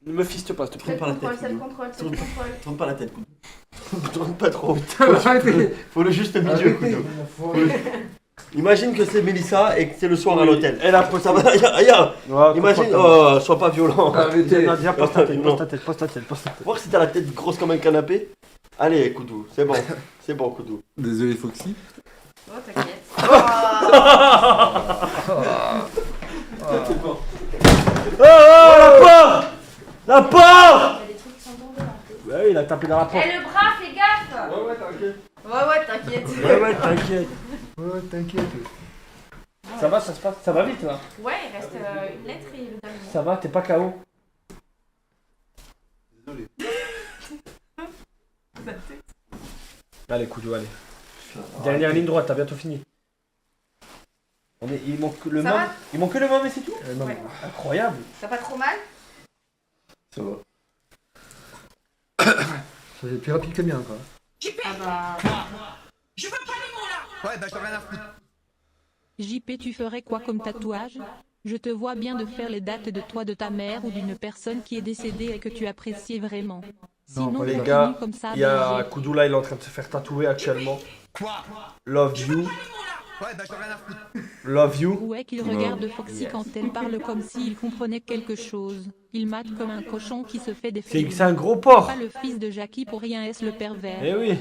Ne me fiste pas, s'il te plaît. Tourne pas la tête. Self-control, self-control. Tourne pas la tête, Koudou. Tourne pas trop. Arrêtez. Faut le juste milieu, Arrêtez. Koudou. Imagine que c'est Mélissa et que c'est le soir à l'hôtel. Elle a Ça va, aïe. Imagine, oh, sois pas violent. Arrêtez. Nadia, pose ta tête, Non. pose ta tête, pose ta tête, pose ta tête. Voir si t'as la tête grosse comme un canapé. Allez, Koudou, c'est bon. C'est bon, Koudou. Désolé, Foxy. Oh, t'inquiète. C'est bon. Oh, la porte! La porte! Il y a des trucs qui sont tombés là. Bah oui, il a tapé dans la porte. Eh, le bras, fais gaffe! Ouais, t'inquiète. Ouais, t'inquiète. Ouais, t'inquiète. Ouais, t'inquiète. Ça va, ça se passe, ça va vite là. Ouais, il reste une lettre et le dernier mot. Ça va, t'es pas KO. Désolé. Allez, Koudou, allez. Dernière ligne droite, t'as bientôt fini. Il manque que le Ça mâme. va Il manque que le mâme et c'est tout. Ouais. Incroyable. T'as pas trop mal? Ça va. C'est plus rapide que le mien, quoi. Ah bah. Je veux pas les mots là. Ouais, bah j'en ai rien à foutre. JP, tu ferais quoi comme tatouage? Je te vois bien de faire les dates de toi, de ta mère ou d'une personne qui est décédée et que tu appréciais vraiment. Non, Sinon, pas les continue gars, comme ça. Il y a baiser. Koudou là, il est en train de se faire tatouer actuellement. Quoi? Love you, Ouais, bah j'en ai rien à foutre. love you. Ouais, qu'il regarde Foxy quand elle parle comme s'il comprenait quelque chose. Il mate comme un cochon qui se fait des films. C'est un gros porc. Pas le fils de Jackie pour rien, est-ce le pervers? Eh oui.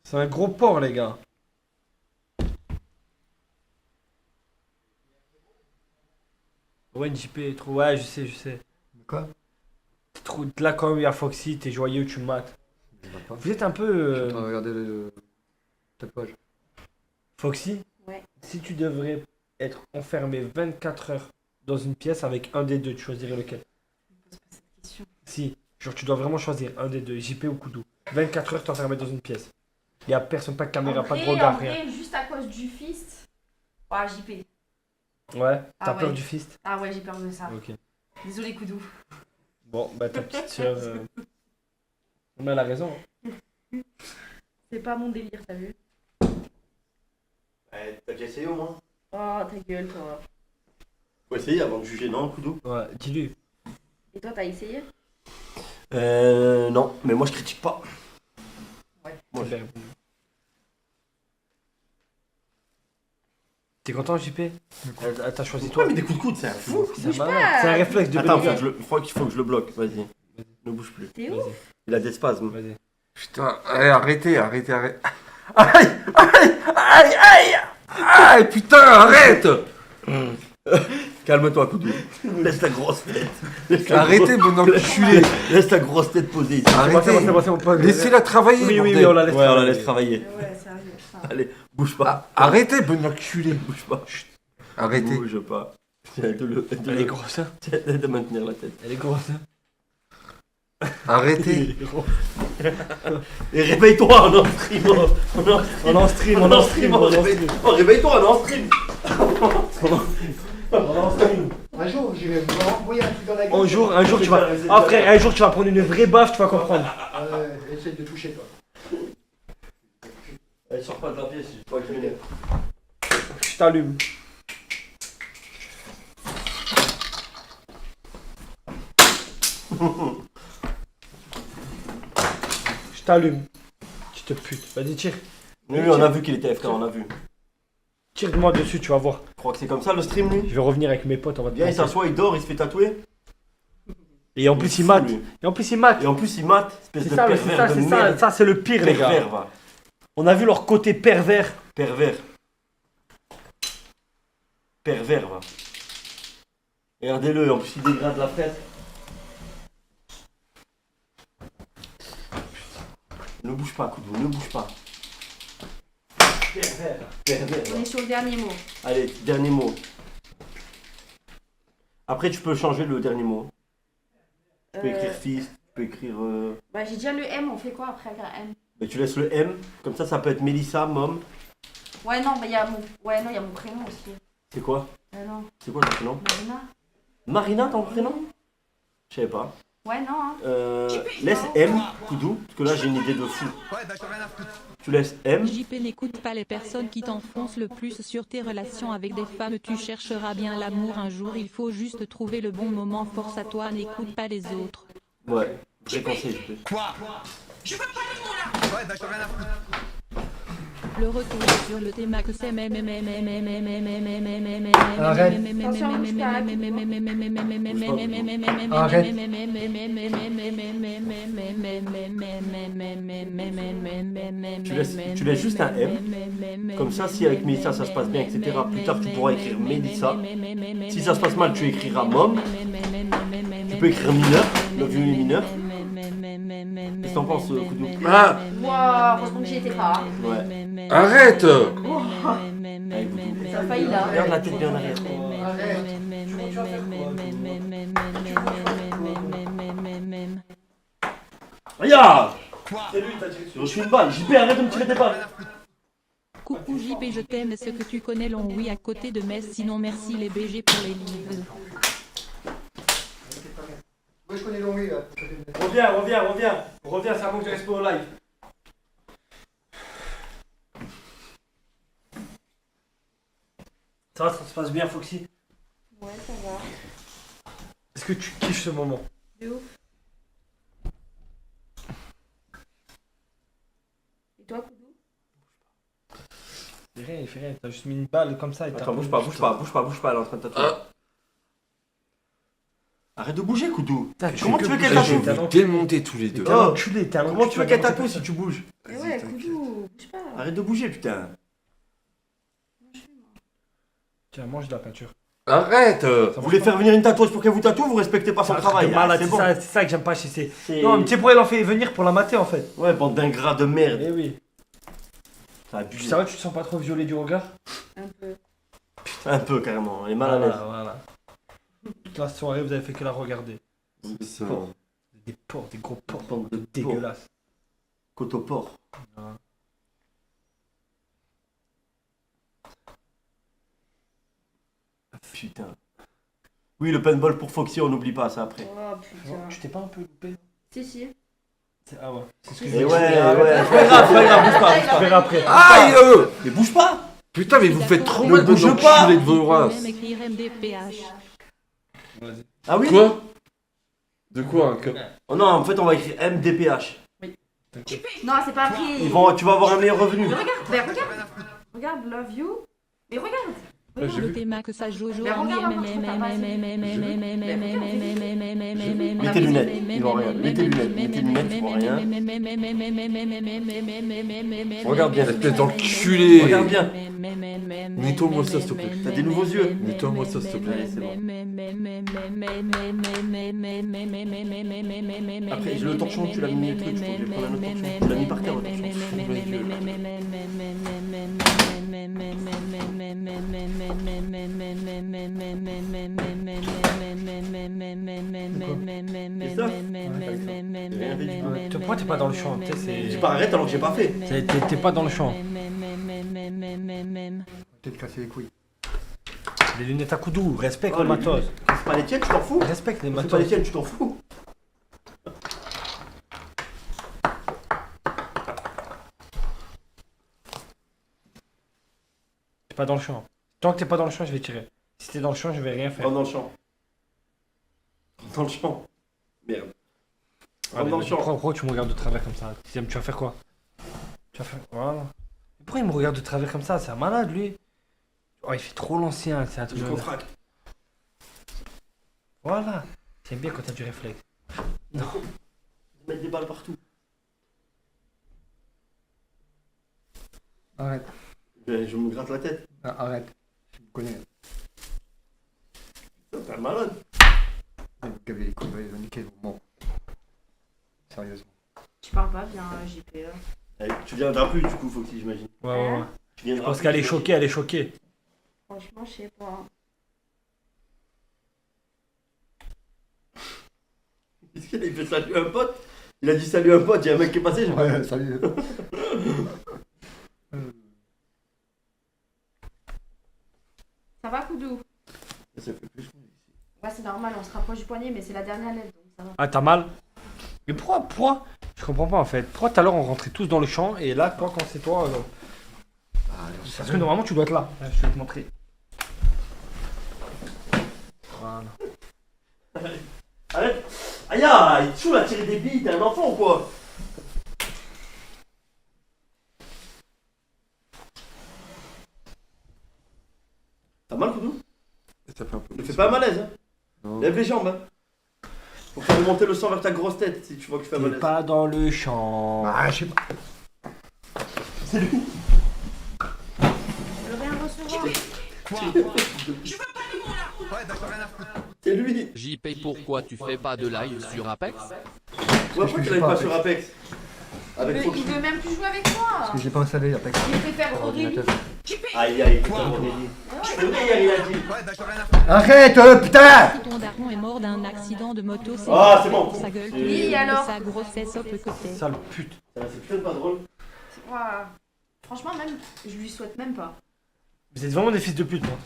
C'est un gros porc, les gars. Ouais, JP est trop. Ouais, je sais. Quoi? Trop... Là, quand même, il y a Foxy, t'es joyeux, tu mates. Vous êtes un peu. Je suis en train de regarder le tatouage. Foxy? Ouais. Si tu devrais être enfermé 24 heures dans une pièce avec un des deux, tu choisirais lequel? Je me pose pas cette question. Si, genre tu dois vraiment choisir un des deux, JP ou Koudou. 24 heures t'es enfermé dans une pièce. Il y a personne, pas de caméra, pas de regard, en rien. vrai, juste à cause du fist. Ah, JP. Ouais, t'as Ah peur ouais. du fist? Ah ouais, j'ai peur de ça. Ok. Désolé, Koudou. Bon, bah ta petite soeur. On a la raison. Hein. C'est pas mon délire, t'as vu? Ouais, t'as déjà essayé au moins? Oh, ta gueule, toi. Faut essayer avant de juger, non, Koudou? Ouais, dis-lui. Et toi, t'as essayé? Non, mais moi je critique pas. Ouais. Moi, Bien répondu. T'es content, JP? T'as choisi toi? Pourquoi mais des coups de coude, c'est un fou? C'est un malade. C'est un réflexe de Attends, Belga. je crois qu'il faut que je le bloque, vas-y. Ne bouge plus. T'es où? Il a des spasmes. Vas-y. Putain, allez, arrêtez. Aïe, putain, arrête. Calme-toi, Koudou. Laisse ta grosse tête. Laisse ta Arrêtez, bon enculé. Laisse ta grosse tête posée ici. C'est bon. Laissez-la travailler. Oui, on la laisse. Ouais, on la laisse travailler. Ouais, sérieux. Putain. Allez, bouge pas. Arrêtez, bon enculé. Bouge pas. Arrêtez. Bouge pas. De Elle est grosse, hein? de maintenir la tête. Elle est grosse, hein? Arrêtez. Et réveille-toi, on est en stream. On en stream. Réveille-toi, on est en stream. Un jour, je vais vous envoyer un truc dans la gueule. Un jour tu vas. Ah frère, un jour tu vas prendre une vraie baffe, tu vas comprendre. Essaye de toucher, toi. Elle sort pas de la pièce, je crois que je m'énerve. Je t'allume. Je t'allume. Tu te putes. Vas-y, tire. Oui, on a vu qu'il était FK, on a vu. Tire-moi dessus, tu vas voir. Je crois que c'est comme ça le stream, lui. Je vais revenir avec mes potes, on va te Viens, il planter. s'assoit, il dort, il se fait tatouer. Et en plus, il fou, mate. lui. Et en plus, il mate. Et en plus, il mate. Espèce C'est de ça, pervers de merde. ça, c'est le pire, les gars. Pervers, va. On a vu leur côté pervers. Pervers. Pervers, va. Regardez-le, en plus, il dégrade la fête. Ne bouge pas, Koudou, ne bouge pas. Pervers. Pervers, On va. est sur le dernier mot. Allez, dernier mot. Après, tu peux changer le dernier mot. Tu peux écrire fils, tu peux écrire. Bah, j'ai déjà le M, on fait quoi après avec un M? Mais tu laisses le M, comme ça peut être Mélissa, Mom. Ouais, non, mais il y a mon. Ouais, non, il y a mon prénom aussi. C'est quoi? Non. C'est quoi ton prénom? Marina? Marina, ton prénom? Je savais pas. Ouais, non, hein. Laisse M, Koudou, parce que là j'ai une idée de fou. Ouais, bah j'en ai rien à foutre. Tu laisses M. JP n'écoute pas les personnes qui t'enfoncent le plus sur tes relations avec des femmes. Tu chercheras bien l'amour un jour, il faut juste trouver le bon moment. Force à toi, n'écoute pas les autres. Ouais, vrai conseil, JP. Quoi? Je veux pas les mots là. Ouais, bah j'en ai rien à foutre. Le retour sur le thème que c'est Tu laisses juste un M. Comme ça, si avec Mélissa ça se passe bien, etc., plus tard tu pourras écrire Mélissa. Si ça se passe mal, tu écriras Mom. Tu peux écrire mineur, love you mineur. Qu'est-ce que t'en penses, Koudou? Ah, Waouh, heureusement que j'y étais pas. Ouais. arrête. Ça a failli là. Regarde la tête bien en arrière. Regarde! C'est lui, t'as tiré dessus. J'ai reçu une balle. JP, arrête de me tirer des balles. Coucou JP, je t'aime. Est-ce que tu connais Long Oui à côté de Metz? Sinon merci les BG pour les livres. Moi, je connais Longwy, là. Reviens, ça manque de respect au live. Ça se passe bien, Foxy? Ouais, ça va. Est-ce que tu kiffes ce moment? De ouf. Et toi, Koudou? Il fait rien, t'as juste mis une balle comme ça et t'as... Attends, bouge pas, elle est en train de tatouer. Arrête de bouger, Koudou. Comment tu veux qu'elle tatoue? Vous démonter tous les deux. T'es un enculé, Comment tu veux qu'elle tatoue si tu bouges? Eh ouais, Koudou, bouge pas. Arrête de bouger, putain. Tiens, mange de la peinture. Arrête. Vous voulez faire venir une tatoueuse pour qu'elle vous tatoue, vous respectez pas son travail. Malade, C'est c'est bon. ça que j'aime pas chez ces... Non, mais tu sais pourquoi il en fait venir pour la mater en fait. Ouais, bande d'ingrats de merde. Eh oui. Ça a Ça va, tu te sens pas trop violé du regard? Un peu. Un peu carrément, elle est mal à l'aise. Voilà. Toute la soirée, vous avez fait que la regarder. Ça. Des porcs, des gros porcs. Bande de Dégueulasse. Côte au porc. Voilà. Putain. Oui, le paintball pour Foxy, on n'oublie pas ça après. Oh putain. Tu t'es pas un peu loupé? Si. Ah ouais. C'est ce que Et je veux ouais, dire. ouais. C'est pas grave, bouge pas. Je verrai après. Aïe. Mais bouge pas! Putain, mais vous faites trop Ne mal de bouge vous pas. enculer de vos races. Même écrire MDPH. Ah oui? Quoi? De quoi un cœur? Oh non, en fait, on va écrire MDPH. Non, c'est pas pris. Tu vas avoir un meilleur revenu. Mais regarde. Regarde, love you. Mais regarde. Le thème que ça joue Mais regarde, Mets tes lunettes, ils vont rien. Mets tes lunettes, tu vois rien. Regarde bien, Cette tête d'enculé. regarde bien. Nettoie-moi ça, s'il te plaît. T'as des nouveaux yeux. Nettoie-moi ça, s'il te plaît. Après, j'ai le torchon, tu l'as mis le truc, je vais prendre un autre torchon. Tu l'as mis par terre, le torchon. Pourquoi t'es pas dans le champ? Dis pas arrête alors que j'ai pas fait. T'es pas dans le champ. Peut-être casser les couilles. Les lunettes à Koudou, respecte Oh, le les matos. C'est pas les tiennes, tu t'en fous. Respecte les C'est pas matos. les tiennes, tu t'en fous. T'es pas dans le champ. Tant que t'es pas dans le champ, je vais tirer. Si t'es dans le champ, je vais rien faire. Rentre dans le champ. Rentre dans le champ. Merde. Rentre dans le champ. Pourquoi tu me regardes de travers comme ça? Tu vas faire quoi? Tu vas faire... Voilà. Pourquoi il me regarde de travers comme ça? C'est un malade lui. Oh, il fait trop l'ancien, c'est un truc Je de... contracte. Voilà. J'aime bien quand t'as du réflexe. Non. Mettre des balles partout. Arrête. Je me gratte la tête. Ah, arrête. Je me connais. T'es un malade. Vous avez les couilles, ils ont niqué vos morts. Sérieusement. Tu parles pas bien, JP. Tu viendras plus du coup, Foxy, j'imagine. Ouais. Tu viendras Parce plus, qu'elle est tu- choquée, elle est choquée. Franchement, je sais pas. Qu'est-ce qu'il a fait salut un pote? Il a dit salut un pote, il y a un mec qui est passé, j'ai Ouais, salut. Ça va, Koudou? Ça fait plus. Ouais, c'est normal, on se rapproche du poignet, mais c'est la dernière lettre, donc ça va. Ah, t'as mal? Mais pourquoi? Je comprends pas en fait. Pourquoi tout à l'heure on rentrait tous dans le champ et là, toi, quand c'est toi. Parce que normalement, tu dois être là. Je vais te montrer. Voilà. Arrête. Aïe, il te saoule à tirer des billes, t'es un enfant ou quoi? T'as mal, Koudou? Ça fait un peu. Ne fais pas un malaise, hein. Non. Lève les jambes, hein. Faut faire remonter le sang vers ta grosse tête si tu vois que tu fais un T'es malaise. pas dans le champ. Ah, je sais pas. C'est lui. Je veux rien recevoir. Je veux pas les mots là. Ouais, d'accord, rien à foutre. C'est lui. JP, pourquoi tu fais pas de live sur Apex? Ouais, pourquoi tu l'avais pas sur Apex? Avec Il veut même plus jouer avec moi. Parce que j'ai pas installé Apex. Il préfère sur Aurélie. ordinateur. Aïe, aïe, putain, mon délit. C'est vrai, il a dit. Ouais, d'accord, rien à foutre. Arrête, putain! Si ton daron est mort d'un accident de moto, c'est Ah, c'est bon. sa gueule, C'est- tu Oui, de alors sa grossesse au côté. Sale pute. C'est putain de pas drôle. Ouah. Franchement, même, je lui souhaite même pas. Vous êtes vraiment des fils de pute, moi.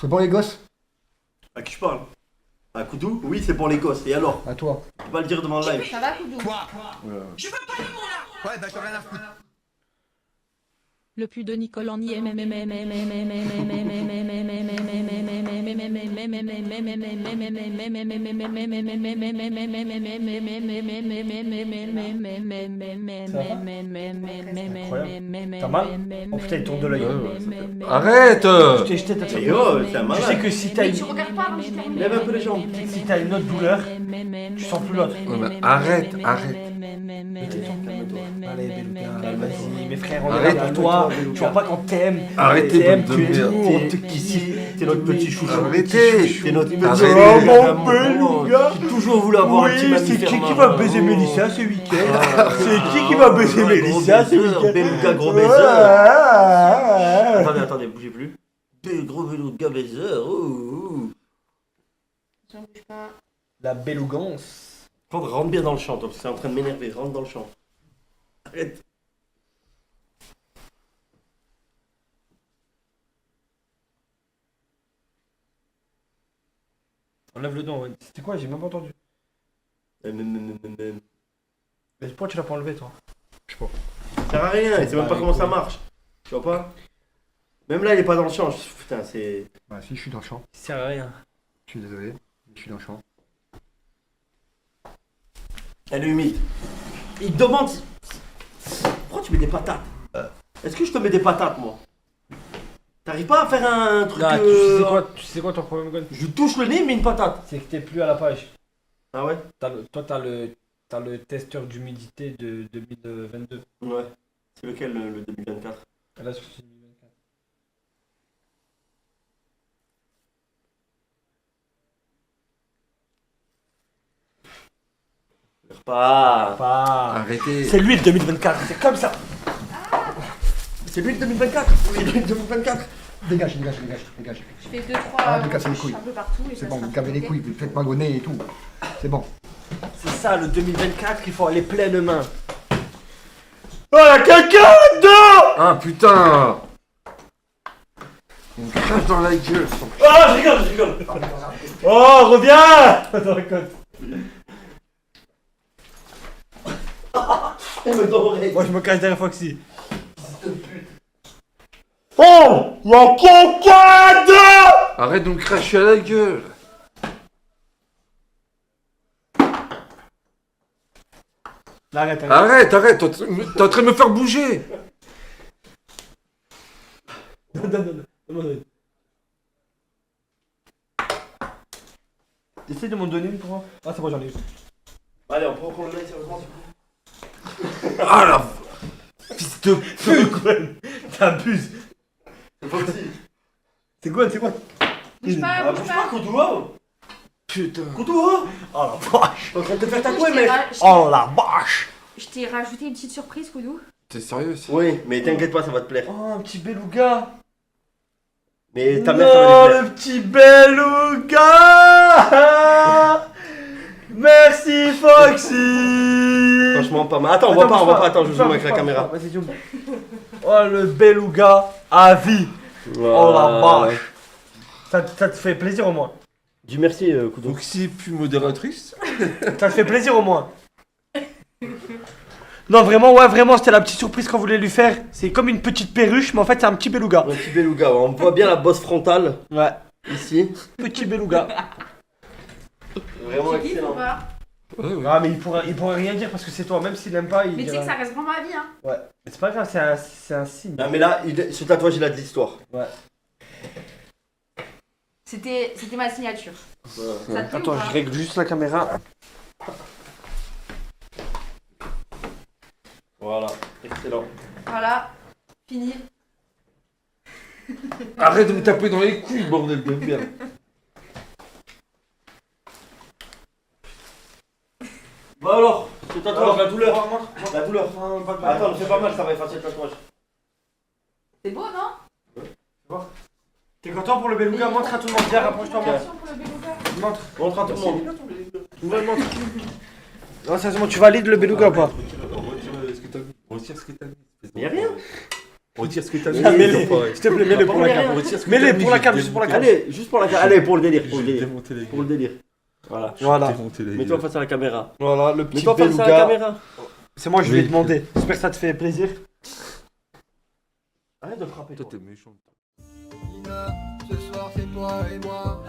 C'est bon les gosses? À qui je parle? À Koudou? Oui, c'est pour les gosses. Et alors? À toi. Tu peux pas le dire devant le live. Ça va, Koudou? Je veux pas les mots là. Ouais, d'accord, rien à foutre. Le pu de Nicole en T'as mal? Oh putain, il tourne de l'œil. Arrête! Je t'ai jeté ta tête. Et oh, c'est un Tu malade. sais que si t'as Mais une... tu regardes pas avant que je termine. Lève un peu les jambes. Si t'as une autre douleur, tu sens plus l'autre. Ouais, mais arrête, arrête. Allez, Beluga, vas-y, mes frères, on est Arrête, là pour toi. Beluga. Tu vois pas qu'on t'aime. Arrêtez, T'aimes, bande tu de es merde. nous, on te Ici, kiffe. t'es notre petit chouchou. Arrêtez! T'es notre petit Arrêtez. Oh, mon amour. Beluga. J'ai toujours voulu avoir un petit Oui, c'est mammifère qui marin. va baiser Mélissa ce week-end? C'est qui va baiser Mélissa ce week-end? Beluga, gros baiser. Ah. Attendez, bougez plus. Gros Beluga baiser. J'en bouge pas. La belougance. Rentre bien dans le champ, toi, parce que c'est en train de m'énerver. Rentre dans le champ. Arrête. Enlève le don, ouais. C'était quoi? J'ai même pas entendu. Mais pourquoi tu l'as pas enlevé, toi? Je sais pas. Ça sert à rien, il sait même pas comment ça marche. Tu vois pas? Même là, il est pas dans le champ. Putain, c'est. Bah si, je suis dans le champ. Ça sert à rien. Je suis désolé. Je suis dans le champ. Elle est humide. Il te demande. Pourquoi tu mets des patates? Est-ce que je te mets des patates, moi? T'arrives pas à faire un truc. Là, tu sais quoi ton problème, Gon? Je touche le nez, mais une patate. C'est que t'es plus à la page. Ah ouais? Toi, t'as le testeur d'humidité de 2022. Ouais. C'est lequel le 2024? Là, sur 2024. Pas. Arrêtez! C'est lui le 2024, c'est comme ça. C'est lui le 2024. C'est lui le 2024. Dégage. Je fais 2-3 Arrête de casser les couilles. un peu partout. et C'est ça bon, sera vous cavez les fait. couilles, vous faites mal au nez et tout. C'est bon. C'est ça le 2024, il faut aller pleine main. Oh, y'a quelqu'un dedans! Ah putain! Il me crache dans la gueule! Oh, je rigole! Oh, reviens! Attends, raconte. Moi, je me cache derrière Foxy. Oh! Y'a quelqu'un dedans! Arrête de me cracher à la gueule! Arrête. Arrête! T'es en train de me faire bouger! Non. Essaye de m'en donner une pour moi. Ah, c'est bon, j'en ai une. Allez, on prend qu'on le mette sérieusement. Ah la... Fils de pute! T'abuses. C'est Foxy. C'est quoi? Bouge pas, Ah, bouge bouge pas. pas, Koudou, oh! Putain! Koudou, oh! Oh la vache! T'es en train de te faire Je tatouer, t'ai mec! ra- Oh la vache! je t'ai rajouté une petite surprise, Koudou. T'es sérieux? ça? Oui, mais t'inquiète pas, ça va te plaire. Oh, un petit beluga! Mais ta mère, ça va Non, lui plaire. le petit beluga! Merci Foxy! Franchement, pas mal. Attends, on voit pas. Attends, je zoome avec la caméra. Vas-y, zoom. Oh, le beluga à vie! Oh la vache. Ça te fait plaisir au moins. Dis merci, Kudo. Donc c'est plus modératrice. Ça te fait plaisir au moins. Non, vraiment, ouais, vraiment, c'était la petite surprise qu'on voulait lui faire. C'est comme une petite perruche, mais en fait, c'est un petit beluga. Un petit beluga, ouais. On voit bien la bosse frontale. Ouais. Ici. Petit beluga. Vraiment Tu kiffes ou excellent. pas? Ah, mais il pourrait rien dire parce que c'est toi, même s'il aime pas, il Mais tu sais dira- que ça reste vraiment ma vie, hein. Ouais. Mais c'est pas grave, c'est un signe. Non mais là, ce tatouage il a de l'histoire. Ouais. C'était ma signature. Ça te plaît Attends, ou pas? je règle juste la caméra. Voilà, excellent. Voilà, fini. Arrête de me taper dans les couilles, bordel de merde. Bon alors, ce tatouage, la douleur. La douleur. Attends, Attends, ne fais pas mal, ça va effacer le tatouage. C'est beau, non? T'es content pour le beluga? Montre à tout le monde. Viens, rapproche-toi, montre. Attention pour le beluga. Montre. Montre à tout le monde. Ouais, montre. Non, sérieusement, tu valides le beluga ou pas? Retire ce que t'as mis. Y'a rien. Retire ce que t'as mis. Ah, mets-les. S'il te plaît, mets-le pour la cam. Retire ce que Mets-les t'as mis, pour la j'ai cam, juste pour la cam. Allez, juste pour la cam. Allez, pour le délire. Pour le J'ai délire. démonté les Pour le délire. Voilà. Voilà. démonté les Mets-toi gars. face à la caméra. Voilà, le petit Mets-toi face à la beluga. caméra. C'est moi, je lui ai Oui. demandé. J'espère que ça te fait plaisir. Arrête de frapper. Toi t'es méchant. Ce soir c'est toi et moi.